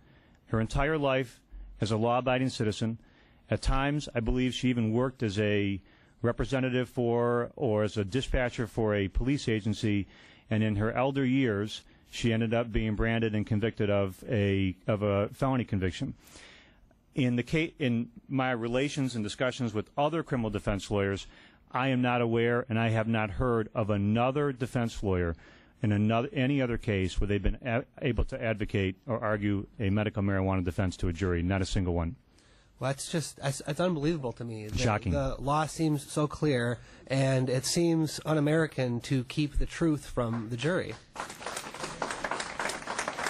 as a law-abiding citizen. At times, I believe she even worked as a representative for or as a dispatcher for a police agency, and in her elder years, she ended up being branded and convicted of a felony conviction. In my relations and discussions with other criminal defense lawyers, I am not aware, and I have not heard of another defense lawyer in any other case where they've been able to advocate or argue a medical marijuana defense to a jury. Not a single one. Well, it's unbelievable to me. Shocking. The law seems so clear, and it seems un-American to keep the truth from the jury.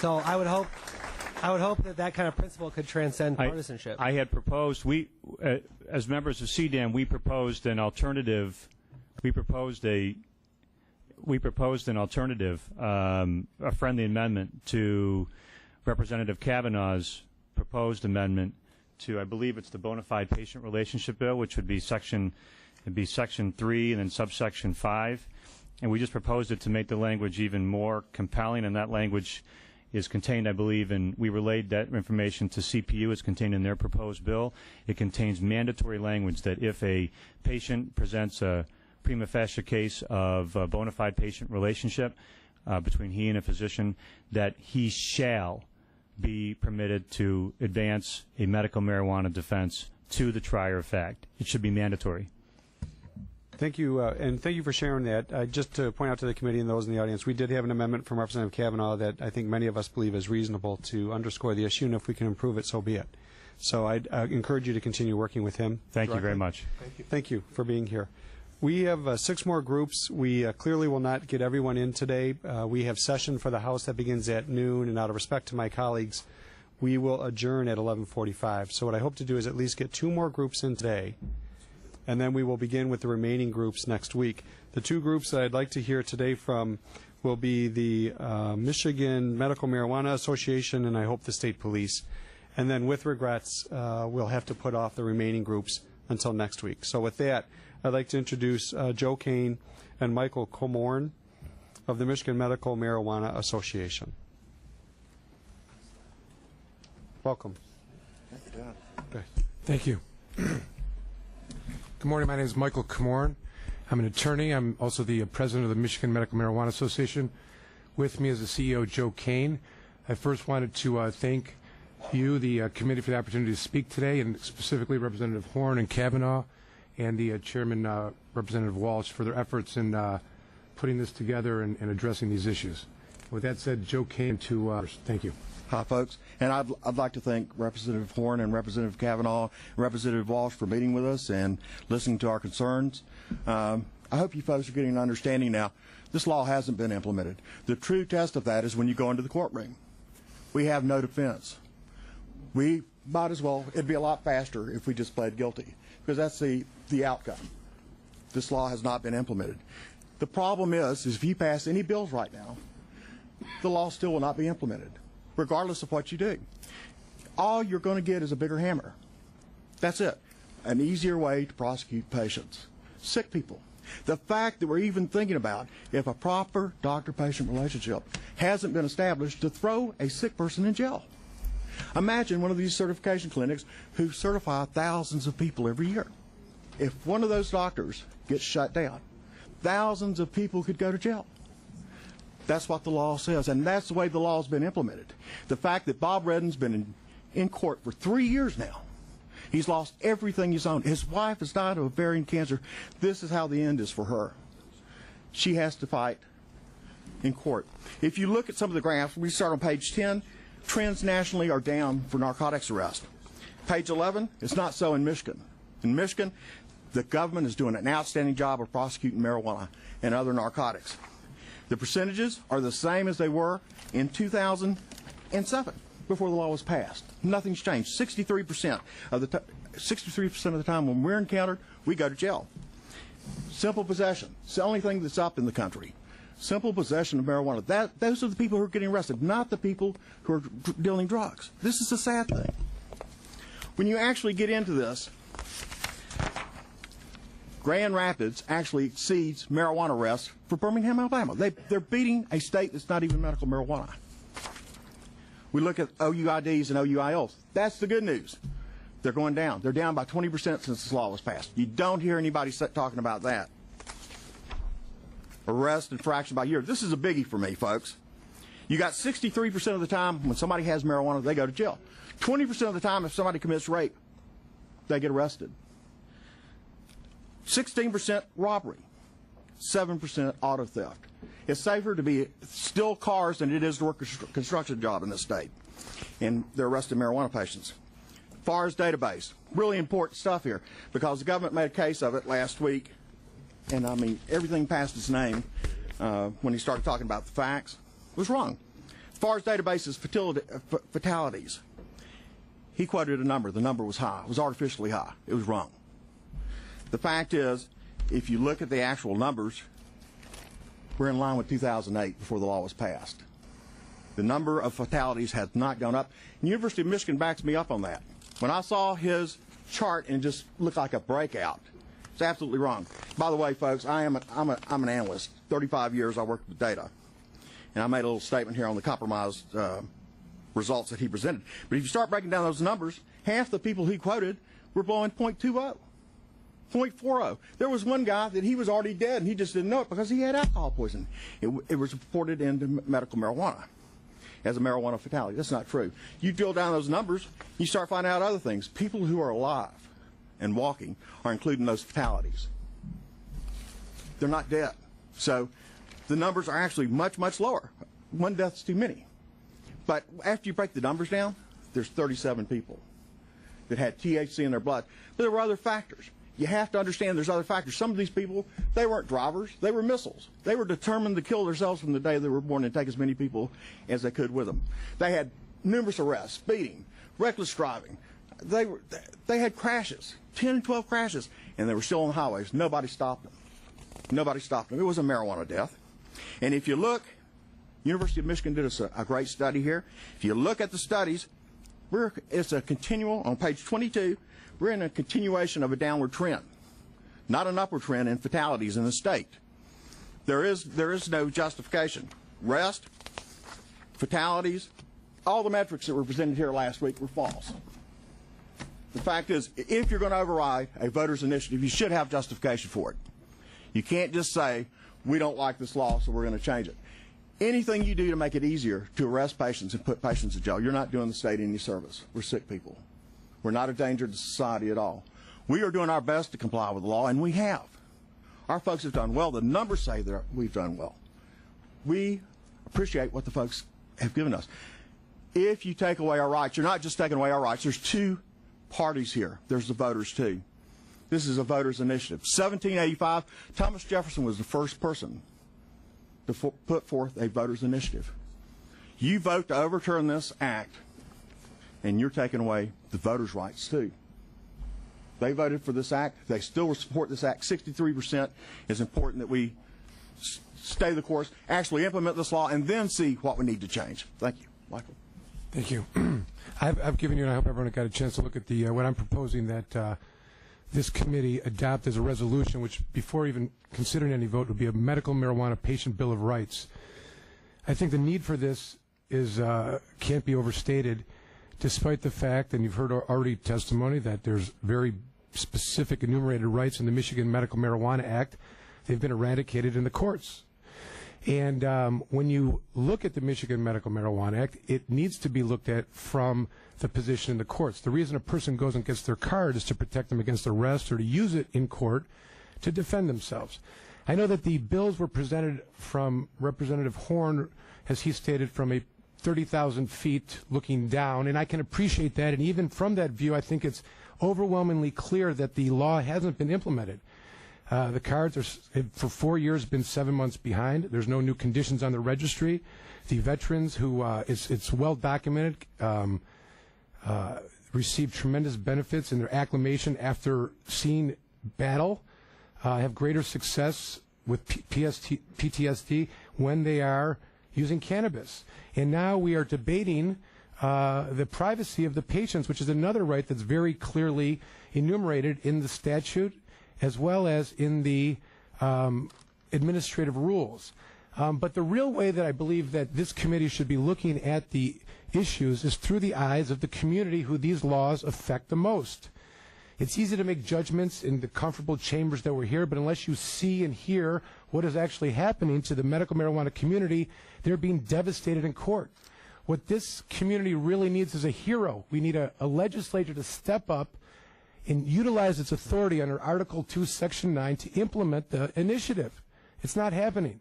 So I would hope that kind of principle could transcend partisanship. I had proposed, as members of CDAM, we proposed an alternative. We proposed a friendly amendment to Representative Kavanaugh's proposed amendment to, I believe it's the bona fide patient relationship bill, which would be section 3 and then subsection 5. And we just proposed it to make the language even more compelling, and that language is contained, I believe, and we relayed that information to CPU. It's contained in their proposed bill. It contains mandatory language that if a patient presents a prima facie case of a bona fide patient relationship between he and a physician, that he shall be permitted to advance a medical marijuana defense to the trier of fact. It should be mandatory. Thank you, and thank you for sharing that. Just to point out to the committee and those in the audience, we did have an amendment from Representative Kavanaugh that I think many of us believe is reasonable to underscore the issue, and if we can improve it, so be it. So I'd encourage you to continue working with him. Thank you very much. Thank you. Thank you for being here. We have 6 more groups. We clearly will not get everyone in today. We have session for the House that begins at noon, and out of respect to my colleagues, we will adjourn at 11:45. So what I hope to do is at least get 2 more groups in today, and then we will begin with the remaining groups next week. The 2 groups that I'd like to hear today from will be the Michigan Medical Marijuana Association and I hope the State Police. And then with regrets, we'll have to put off the remaining groups until next week. So with that, I'd like to introduce Joe Kane and Michael Comorn of the Michigan Medical Marijuana Association. Welcome. Thank you. Good morning. My name is Michael Comorn. I'm an attorney. I'm also the president of the Michigan Medical Marijuana Association. With me is the CEO, Joe Kane. I first wanted to thank you, the committee, for the opportunity to speak today, and specifically Representative Horn and Kavanaugh and the chairman, Representative Walsh, for their efforts in putting this together and addressing these issues. With that said, Joe Kane to thank you. Hi, folks. And I'd like to thank Representative Horn and Representative Kavanaugh and Representative Walsh for meeting with us and listening to our concerns. I hope you folks are getting an understanding now. This law hasn't been implemented. The true test of that is when you go into the courtroom. We have no defense. We might as well, it'd be a lot faster if we just pled guilty, because that's the outcome. This law has not been implemented. The problem is if you pass any bills right now, the law still will not be implemented, regardless of what you do. All you're going to get is a bigger hammer. That's it. An easier way to prosecute patients. Sick people. The fact that we're even thinking about if a proper doctor-patient relationship hasn't been established to throw a sick person in jail. Imagine one of these certification clinics who certify thousands of people every year. If one of those doctors gets shut down, thousands of people could go to jail. That's what the law says, and that's the way the law has been implemented. The fact that Bob Redden's been in court for 3 years now. He's lost everything he's owned. His wife has died of ovarian cancer. This is how the end is for her. She has to fight in court. If you look at some of the graphs, we start on page 10. Trends nationally are down for narcotics arrest. Page 11, it's not so in Michigan. In Michigan, the government is doing an outstanding job of prosecuting marijuana and other narcotics. The percentages are the same as they were in 2007, before the law was passed. Nothing's changed. 63% of the time when we're encountered, we go to jail. Simple possession. It's the only thing that's up in the country. Simple possession of marijuana. Those are the people who are getting arrested, not the people who are dealing drugs. This is a sad thing. When you actually get into this, Grand Rapids actually exceeds marijuana arrests for Birmingham, Alabama. They're beating a state that's not even medical marijuana. We look at OUIDs and OUIOs. That's the good news. They're going down. They're down by 20% since this law was passed. You don't hear anybody talking about that. Arrest infraction by year. This is a biggie for me, folks. You got 63% of the time when somebody has marijuana, they go to jail. 20% of the time if somebody commits rape, they get arrested. 16% robbery. 7% auto theft. It's safer to be steal cars than it is to work a construction job in this state. And they're arresting marijuana patients. FAR's database. Really important stuff here, because the government made a case of it last week. And I mean, everything passed its name when he started talking about the facts. It was wrong. FAR's database is fatalities. He quoted a number. The number was high. It was artificially high. It was wrong. The fact is, if you look at the actual numbers, we're in line with 2008 before the law was passed. The number of fatalities has not gone up. And the University of Michigan backs me up on that. When I saw his chart and it just looked like a breakout, it's absolutely wrong. By the way, folks, I'm an analyst. 35 years I worked with data. And I made a little statement here on the compromised results that he presented. But if you start breaking down those numbers, half the people he quoted were blowing .20. 0.40. There was one guy that he was already dead and he just didn't know it because he had alcohol poisoning. It was reported into medical marijuana as a marijuana fatality. That's not true. You drill down those numbers, you start finding out other things. People who are alive and walking are including those fatalities. they're not dead. So the numbers are actually much, much lower. One death's too many. But after you break the numbers down, there's 37 people that had THC in their blood. But there were other factors. You have to understand there's other factors. Some of these people, they weren't drivers. They were missiles. They were determined to kill themselves from the day they were born and take as many people as they could with them. They had numerous arrests, speeding, reckless driving. They had crashes, 10, 12 crashes, and they were still on the highways. Nobody stopped them. Nobody stopped them. It was a marijuana death. And if you look, University of Michigan did a great study here. If you look at the studies, it's a continual, on page 22, we're in a continuation of a downward trend, not an upward trend in fatalities in the state. There is no justification. Rest, fatalities, all the metrics that were presented here last week were false. The fact is, if you're going to override a voter's initiative, you should have justification for it. You can't just say, we don't like this law, so we're going to change it. Anything you do to make it easier to arrest patients and put patients in jail, you're not doing the state any service. We're sick people. We're not a danger to society at all. We are doing our best to comply with the law, and we have. Our folks have done well. The numbers say that we've done well. We appreciate what the folks have given us. If you take away our rights, you're not just taking away our rights. There's two parties here. There's the voters, too. This is a voters' initiative. 1785, Thomas Jefferson was the first person to put forth a voters' initiative. You vote to overturn this act, and you're taking away the voters' rights, too. They voted for this act. They still support this act. 63% is important that we stay the course, actually implement this law, and then see what we need to change. Thank you. Michael. Thank you. I've given you, and I hope everyone got a chance to look at the what I'm proposing that this committee adopt as a resolution, which before even considering any vote would be a medical marijuana patient bill of rights. I think the need for this is can't be overstated, despite the fact, and you've heard already testimony, that there's very specific enumerated rights in the Michigan Medical Marijuana Act. They've been eradicated in the courts. And when you look at the Michigan Medical Marijuana Act, it needs to be looked at from the position in the courts. The reason a person goes and gets their card is to protect them against arrest or to use it in court to defend themselves. I know that the bills were presented from Representative Horn, as he stated, from a 30,000 feet looking down, and I can appreciate that. And even from that view, I think it's overwhelmingly clear that the law hasn't been implemented. The cards are, for 4 years, been 7 months behind. There's no new conditions on the registry. The veterans who, it's well documented, receive tremendous benefits in their acclimation after seeing battle, have greater success with PTSD when they are using cannabis. And now we are debating the privacy of the patients, which is another right that's very clearly enumerated in the statute as well as in the administrative rules. But the real way that I believe that this committee should be looking at the issues is through the eyes of the community who these laws affect the most. It's easy to make judgments in the comfortable chambers that we're here, but unless you see and hear what is actually happening to the medical marijuana community, they're being devastated in court. What this community really needs is a hero. We need a legislature to step up and utilize its authority under Article 2, Section 9 to implement the initiative. It's not happening.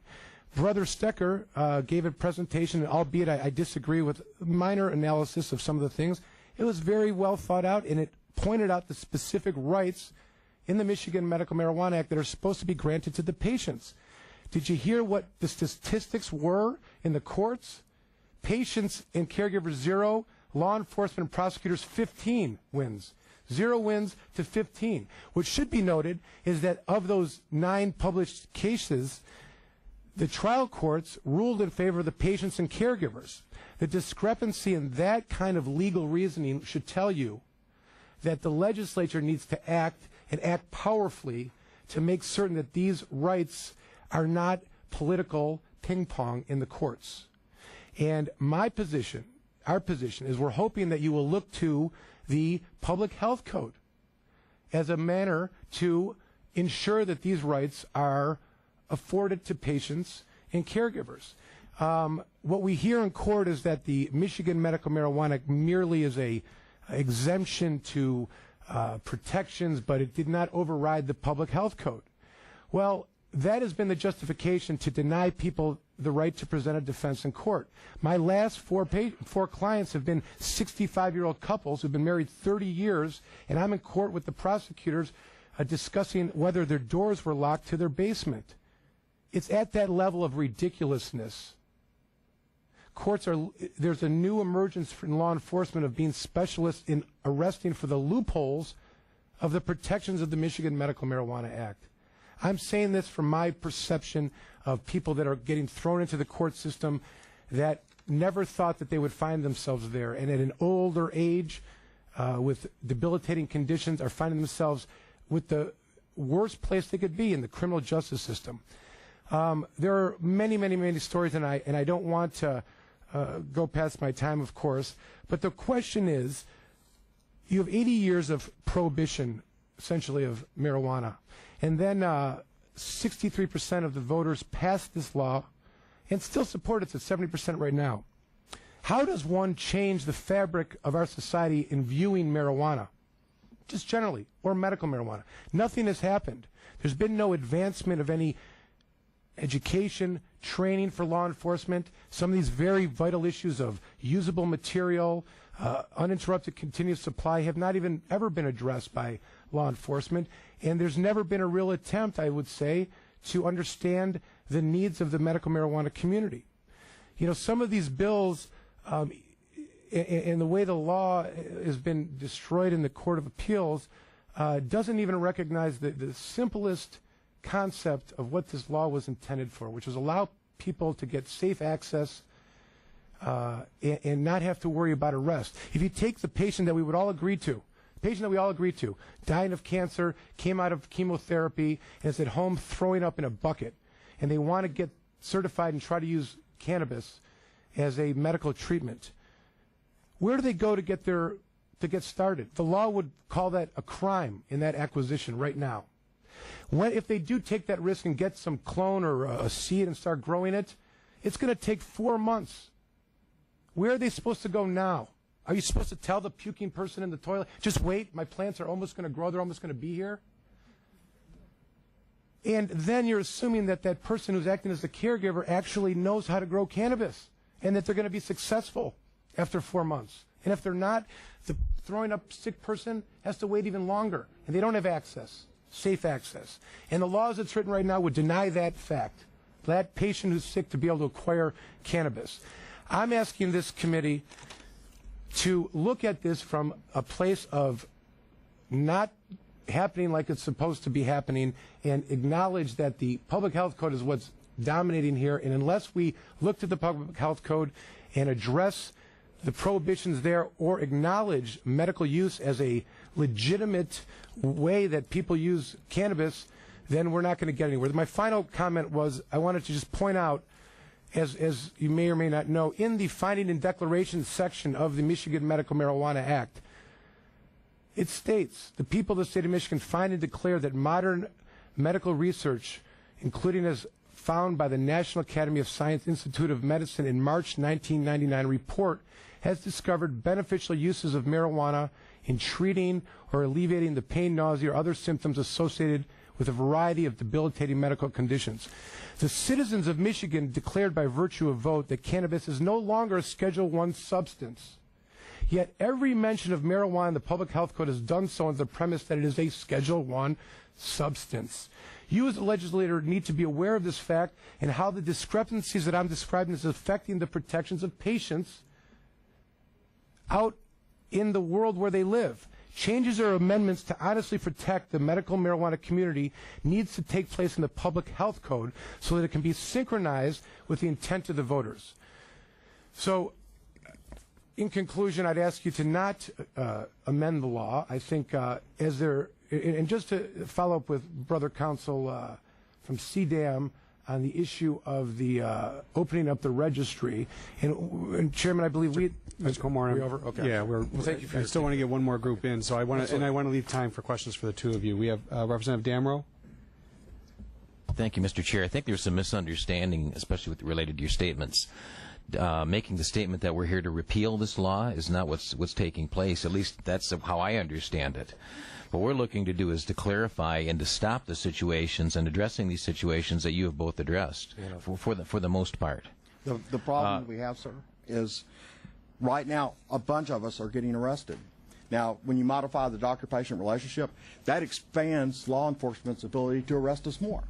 Brother Stecker gave a presentation, albeit I disagree with minor analysis of some of the things. It was very well thought out, and it pointed out the specific rights in the Michigan Medical Marijuana Act that are supposed to be granted to the patients. Did you hear what the statistics were in the courts? Patients and caregivers 0, law enforcement and prosecutors 15 wins. 0 wins to 15. What should be noted is that of those 9 published cases, the trial courts ruled in favor of the patients and caregivers. The discrepancy in that kind of legal reasoning should tell you that the legislature needs to act and act powerfully to make certain that these rights are not political ping pong in the courts. And my position, our position, is we're hoping that you will look to the public health code as a manner to ensure that these rights are afforded to patients and caregivers. What we hear in court is that the Michigan Medical Marijuana Act merely is a exemption to protections, but it did not override the public health code. Well, that has been the justification to deny people the right to present a defense in court. My last four clients have been 65-year-old couples who've been married 30 years, and I'm in court with the prosecutors discussing whether their doors were locked to their basement. It's at that level of ridiculousness. There's a new emergence in law enforcement of being specialists in arresting for the loopholes of the protections of the Michigan Medical Marijuana Act. I'm saying this from my perception of people that are getting thrown into the court system that never thought that they would find themselves there, and at an older age with debilitating conditions are finding themselves with the worst place they could be in the criminal justice system. There are many, many, many stories, and I don't want to go past my time, of course, but the question is, you have 80 years of prohibition, essentially, of marijuana. And then 63% of the voters passed this law and still support it. It's at 70% right now. How does one change the fabric of our society in viewing marijuana, just generally, or medical marijuana? Nothing has happened. There's been no advancement of any education, training for law enforcement. Some of these very vital issues of usable material, uninterrupted continuous supply have not even ever been addressed by law enforcement, and there's never been a real attempt, I would say, to understand the needs of the medical marijuana community. You know, some of these bills, and the way the law has been destroyed in the Court of Appeals, doesn't even recognize the simplest concept of what this law was intended for, which was allow people to get safe access and not have to worry about arrest. If you take the patient that we would all agree to, dying of cancer, came out of chemotherapy, and is at home throwing up in a bucket, and they want to get certified and try to use cannabis as a medical treatment, where do they go to get started? The law would call that a crime in that acquisition right now. If they do take that risk and get some clone or a seed and start growing it, it's going to take 4 months. Where are they supposed to go now? Are you supposed to tell the puking person in the toilet, just wait, my plants are almost going to grow, they're almost going to be here? And then you're assuming that that person who's acting as the caregiver actually knows how to grow cannabis and that they're going to be successful after 4 months. And if they're not, the throwing up sick person has to wait even longer, and they don't have access, safe access. And the law as it's written right now would deny that fact, that patient who's sick to be able to acquire cannabis. I'm asking this committee to look at this from a place of not happening like it's supposed to be happening and acknowledge that the public health code is what's dominating here. And unless we look to the public health code and address the prohibitions there or acknowledge medical use as a legitimate way that people use cannabis, then we're not going to get anywhere. My final comment was I wanted to just point out, as you may or may not know, in the Finding and Declaration section of the Michigan Medical Marijuana Act, it states, the people of the state of Michigan find and declare that modern medical research, including as found by the National Academy of Science Institute of Medicine in March 1999 report, has discovered beneficial uses of marijuana in treating or alleviating the pain, nausea, or other symptoms associated with a variety of debilitating medical conditions. The citizens of Michigan declared by virtue of vote that cannabis is no longer a Schedule I substance. Yet every mention of marijuana in the Public Health Code has done so on the premise that it is a Schedule I substance. You as a legislator need to be aware of this fact and how the discrepancies that I'm describing is affecting the protections of patients out in the world where they live. Changes or amendments to honestly protect the medical marijuana community needs to take place in the Public Health Code so that it can be synchronized with the intent of the voters. So, in conclusion, I'd ask you to not amend the law. I think and just to follow up with Brother Counsel from CDAM on the issue of the opening up the registry. And Chairman, I believe Ms. Comore, we over? Okay. Yeah, thank you for I still want to get one more group in, so I want to leave time for questions for the two of you. We have Representative Damrow. Thank you, Mr. Chair. I think there's some misunderstanding, especially related to your statements. making the statement that we're here to repeal this law is not what's taking place. At least that's how I understand it. What we're looking to do is to clarify and to stop the situations and addressing these situations that you have both addressed for the most part. The problem we have, sir, is right now a bunch of us are getting arrested. Now, when you modify the doctor-patient relationship, that expands law enforcement's ability to arrest us more.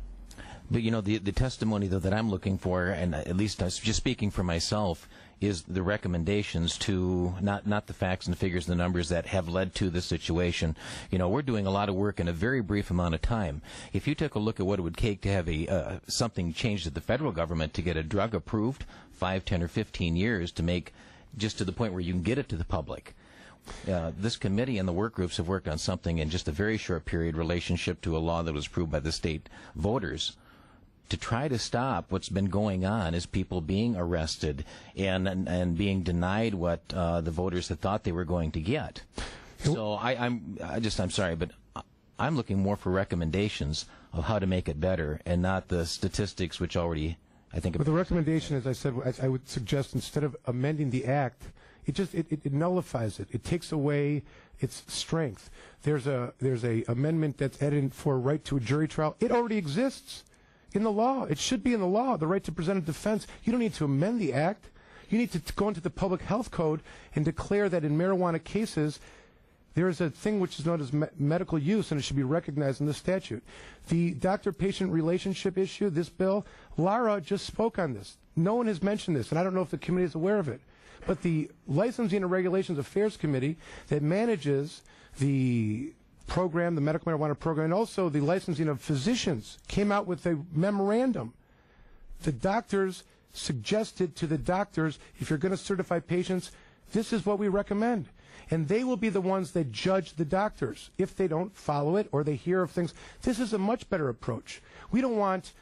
But, you know, the testimony, though, that I'm looking for, and at least I'm just speaking for myself, is the recommendations to, not the facts and the figures and the numbers that have led to this situation. You know, we're doing a lot of work in a very brief amount of time. If you took a look at what it would take to have something changed at the federal government to get a drug approved, 5, 10, or 15 years to make just to the point where you can get it to the public. This committee and the work groups have worked on something in just a very short period relationship to a law that was approved by the state voters to try to stop what's been going on is people being arrested and being denied what the voters had thought they were going to get. So I'm sorry, but I'm looking more for recommendations of how to make it better and not the statistics which already I think. But the recommendation, as I said, I would suggest instead of amending the act, it nullifies it. It takes away its strength. There's a amendment that's added for a right to a jury trial. It already exists in the law. It should be in the law, the right to present a defense. You don't need to amend the act. You need to go into the public health code and declare that in marijuana cases, there is a thing which is known as medical use, and it should be recognized in the statute. The doctor-patient relationship issue, this bill, Lara just spoke on this. No one has mentioned this, and I don't know if the committee is aware of it. But the Licensing and Regulations Affairs Committee that manages the program, the medical marijuana program, and also the licensing of physicians, came out with a memorandum. The doctors suggested to the doctors, if you're going to certify patients, this is what we recommend. And they will be the ones that judge the doctors if they don't follow it or they hear of things. This is a much better approach. We don't want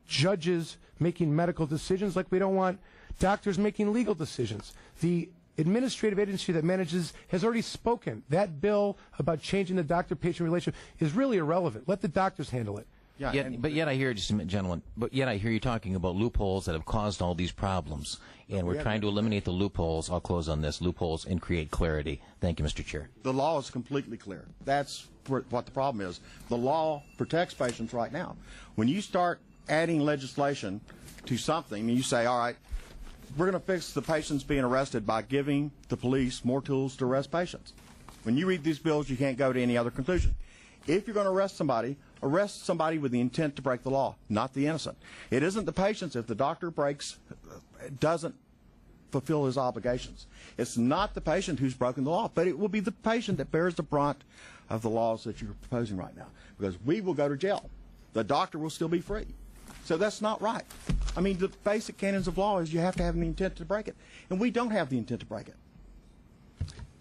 judges making medical decisions like we don't want doctors making legal decisions. The administrative agency that manages has already spoken. That bill about changing the doctor-patient relationship is really irrelevant. Let the doctors handle it. But yet I hear, just a minute, gentlemen, but yet I hear you talking about loopholes that have caused all these problems. And we're trying to eliminate the loopholes. I'll close on this. Loopholes and create clarity. Thank you, Mr. Chair. The law is completely clear. That's what the problem is. The law protects patients right now. When you start adding legislation to something, and you say, all right, we're going to fix the patients being arrested by giving the police more tools to arrest patients. When you read these bills, you can't go to any other conclusion. If you're going to arrest somebody with the intent to break the law, not the innocent. It isn't the patients. If the doctor doesn't fulfill his obligations, it's not the patient who's broken the law, but it will be the patient that bears the brunt of the laws that you're proposing right now, because we will go to jail. The doctor will still be free. So that's not right. I mean, the basic canons of law is you have to have the intent to break it, and we don't have the intent to break it.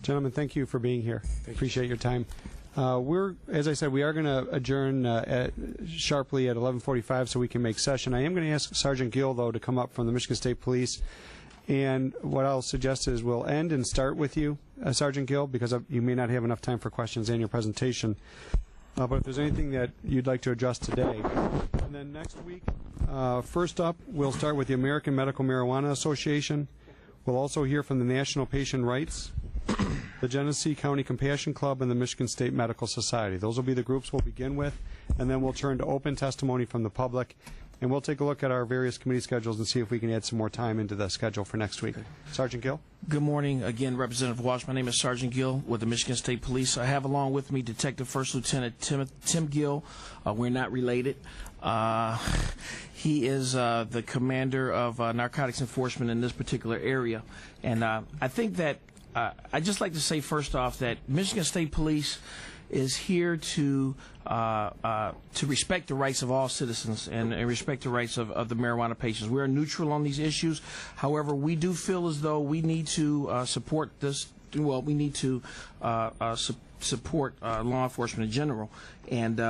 Gentlemen, thank you for being here. Appreciate your time. As I said, we are going to adjourn sharply at 11:45 so we can make session. I am going to ask Sergeant Gill, though, to come up from the Michigan State Police. And what I'll suggest is we'll end and start with you, Sergeant Gill, because you may not have enough time for questions in your presentation. But if there's anything that you'd like to address today. And then next week, first up, we'll start with the American Medical Marijuana Association. We'll also hear from the National Patient Rights, the Genesee County Compassion Club, and the Michigan State Medical Society. Those will be the groups we'll begin with, and then we'll turn to open testimony from the public, and we'll take a look at our various committee schedules and see if we can add some more time into the schedule for next week. Sergeant Gill? Good morning. Again, Representative Walsh. My name is Sergeant Gill with the Michigan State Police. I have along with me Detective First Lieutenant Tim Gill. We're not related. He is the commander of narcotics enforcement in this particular area. And I think that I'd just like to say first off that Michigan State Police is here to respect the rights of all citizens and respect the rights of the marijuana patients. We are neutral on these issues. However, we do feel as though we need to support this. Well, we need to support law enforcement in general. And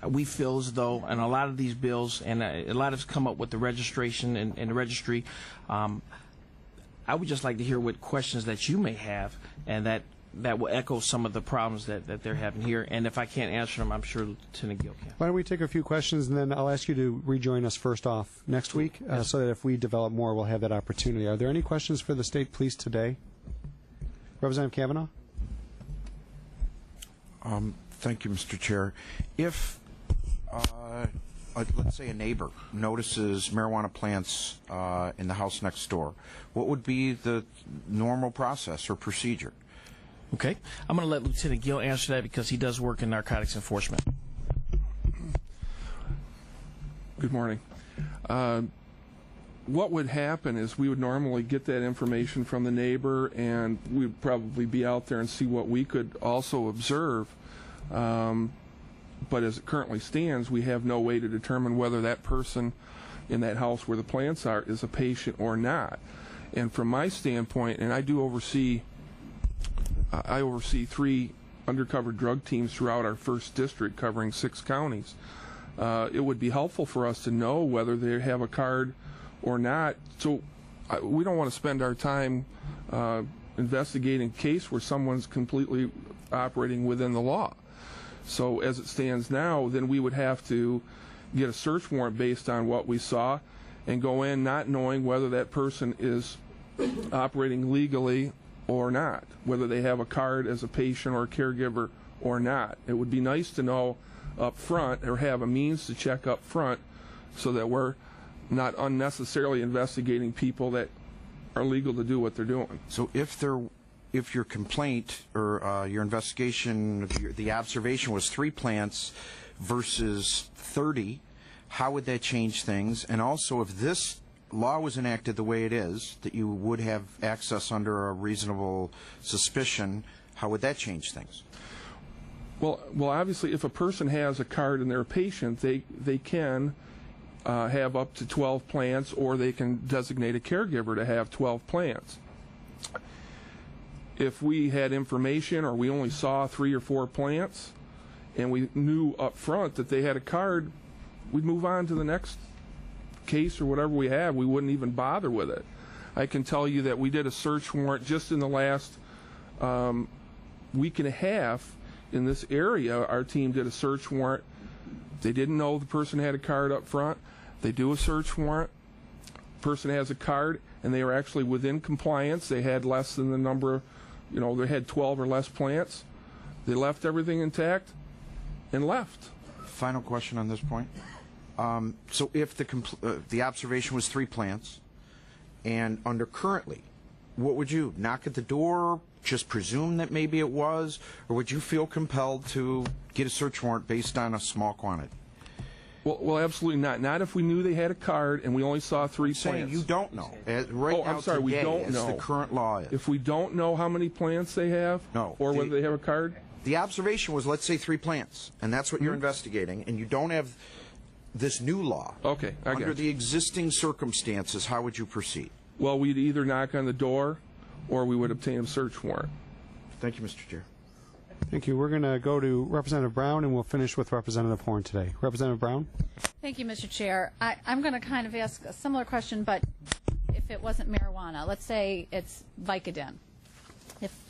we feel as though, and a lot of these bills, and a lot has come up with the registration and the registry. I would just like to hear what questions that you may have, and that that will echo some of the problems that they're having here. And if I can't answer them, I'm sure Lieutenant Gill can. Why don't we take a few questions, and then I'll ask you to rejoin us first off next week, so that if we develop more, we'll have that opportunity. Are there any questions for the State Police today? Representative Kavanaugh? Thank you, Mr. Chair. If, let's say a neighbor notices marijuana plants in the house next door, what would be the normal process or procedure? Okay. I'm going to let Lieutenant Gill answer that because he does work in narcotics enforcement. Good morning. What would happen is we would normally get that information from the neighbor, and we'd probably be out there and see what we could also observe. But as it currently stands, we have no way to determine whether that person in that house where the plants are is a patient or not. And from my standpoint, and I oversee 3 undercover drug teams throughout our 1st district covering 6 counties. It would be helpful for us to know whether they have a card or not. So we don't want to spend our time investigating a case where someone's completely operating within the law. So as it stands now, then we would have to get a search warrant based on what we saw and go in not knowing whether that person is operating legally or not, whether they have a card as a patient or a caregiver or not. It would be nice to know up front, or have a means to check up front, so that we're not unnecessarily investigating people that are legal to do what they're doing. So if your complaint or your investigation, the observation was 3 plants versus 30, how would that change things? And also, if this law was enacted the way it is, that you would have access under a reasonable suspicion, how would that change things? Well, obviously, if a person has a card and they're a patient, they can have up to 12 plants, or they can designate a caregiver to have 12 plants. If we had information, or we only saw 3 or 4 plants, and we knew up front that they had a card, we'd move on to the next case or whatever we have. We wouldn't even bother with it. I can tell you that we did a search warrant just in the last week and a half in this area. Our team did a search warrant. They didn't know the person had a card up front. They do a search warrant. Person has a card, and they are actually within compliance. They had less than the number, they had 12 or less plants. They left everything intact and left. Final question on this point. So if the observation was 3 plants, and under currently, what would you knock at the door, just presume that maybe it was, or would you feel compelled to get a search warrant based on a small quantity? Well, absolutely not. Not if we knew they had a card and we only saw 3 plants. Saying you don't know. I'm sorry, we don't know. The current law is. If we don't know how many plants they have, or whether they have a card? The observation was, let's say, 3 plants, and that's what you're investigating, and you don't have this new law. Okay, I got you. Under the existing circumstances, how would you proceed? Well, we'd either knock on the door, or we would obtain a search warrant. Thank you, Mr. Chair. Thank you. We're going to go to Representative Brown, and we'll finish with Representative Horn today. Representative Brown? Thank you, Mr. Chair. I'm going to kind of ask a similar question, but if it wasn't marijuana, let's say it's Vicodin.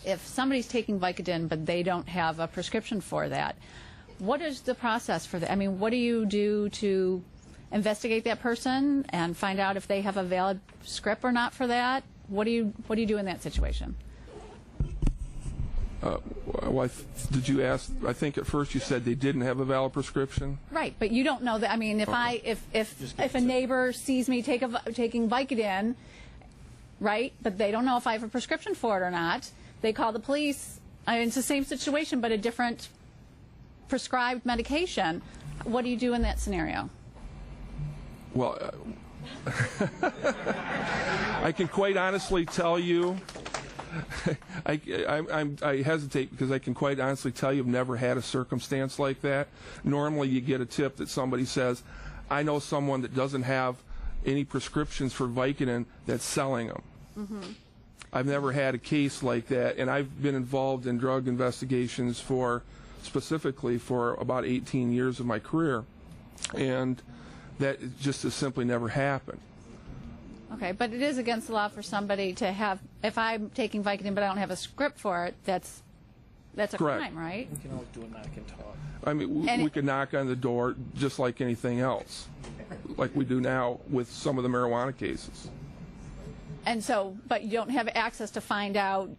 If somebody's taking Vicodin, but they don't have a prescription for that, what is the process for that? I mean, what do you do to investigate that person and find out if they have a valid script or not for that? What do you do in that situation? Did you ask? I think at first you said they didn't have a valid prescription. Right, but you don't know that. I mean, if a neighbor sees me taking Vicodin, right, but they don't know if I have a prescription for it or not, they call the police. I mean, it's the same situation, but a different prescribed medication. What do you do in that scenario? Well, I can quite honestly tell you. I hesitate because I can quite honestly tell you I've never had a circumstance like that. Normally you get a tip that somebody says, I know someone that doesn't have any prescriptions for Vicodin that's selling them. Mm-hmm. I've never had a case like that, and I've been involved in drug investigations specifically for about 18 years of my career, and that just has simply never happened. Okay, but it is against the law for somebody to have, if I'm taking Vicodin but I don't have a script for it, that's That's a Correct. crime, right? We can always do a knock and talk. I mean, we could knock on the door just like anything else, like we do now with some of the marijuana cases. And so, but you don't have access to find out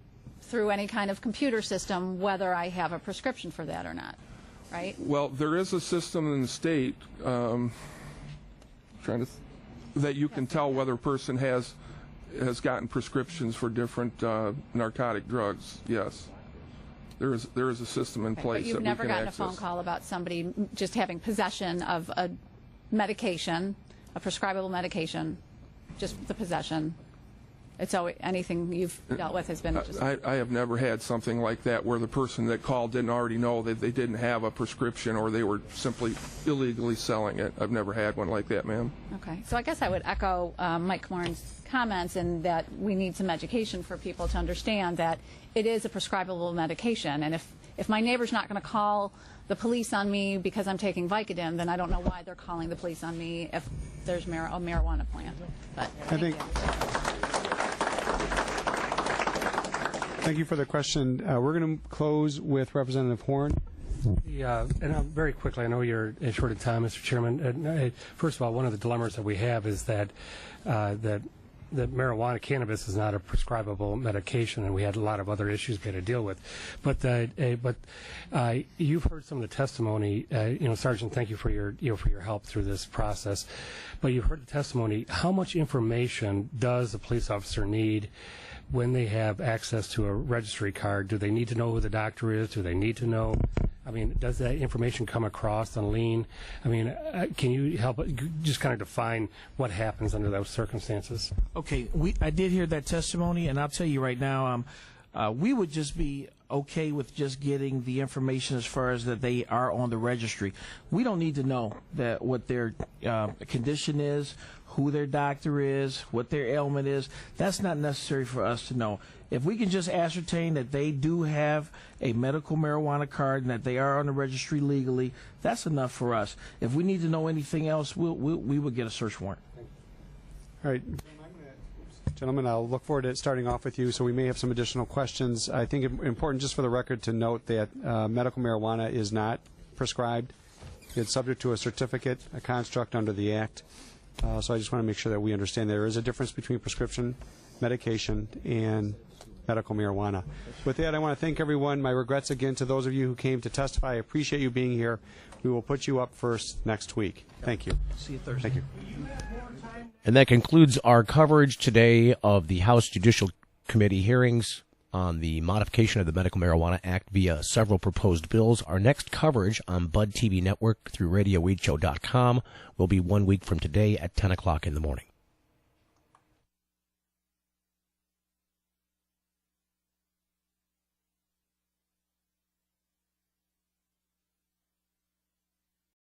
through any kind of computer system whether I have a prescription for that or not, right? Well, there is a system in the state that you can tell whether a person has gotten prescriptions for different narcotic drugs. Yes, there is a system in place But you've that never we can gotten access. a phone call about somebody just having possession of a medication, a prescribable medication, just the possession. It's always anything you've dealt with has been just. I have never had something like that where the person that called didn't already know that they didn't have a prescription or they were simply illegally selling it. I've never had one like that, ma'am. Okay, so I guess I would echo Mike Moran's comments in that we need some education for people to understand that it is a prescribable medication, and if my neighbor's not going to call the police on me because I'm taking Vicodin, then I don't know why they're calling the police on me if there's a marijuana plant. But Thank you for the question. We're going to close with Representative Horn. And very quickly, I know you're short of time, Mr. Chairman. First of all, one of the dilemmas that we have is that that marijuana, cannabis, is not a prescribable medication, and we had a lot of other issues we had to deal with. But you've heard some of the testimony. Sergeant, thank you for your help through this process. But you've heard the testimony. How much information does a police officer need when they have access to a registry card? Do they need to know who the doctor is? Do they need to know? I mean, does that information come across on lien? I mean, can you help just kind of define what happens under those circumstances? Okay, I did hear that testimony, and I'll tell you right now, we would just be okay with just getting the information as far as that they are on the registry. We don't need to know that what their condition is, who their doctor is, what their ailment is. That's not necessary for us to know. If we can just ascertain that they do have a medical marijuana card and that they are on the registry legally, that's enough for us. If we need to know anything else, we will get a search warrant. All right. Gentlemen, I'll look forward to starting off with you, so we may have some additional questions. I think it's important just for the record to note that medical marijuana is not prescribed. It's subject to a certificate, a construct under the Act. So I just want to make sure that we understand there is a difference between prescription medication and medical marijuana. With that, I want to thank everyone. My regrets again to those of you who came to testify. I appreciate you being here. We will put you up first next week. Thank you. See you Thursday. Thank you. And that concludes our coverage today of the House Judicial Committee hearings on the modification of the Medical Marijuana Act via several proposed bills. Our next coverage on Bud TV Network through RadioWeedShow.com will be 1 week from today at 10 o'clock in the morning.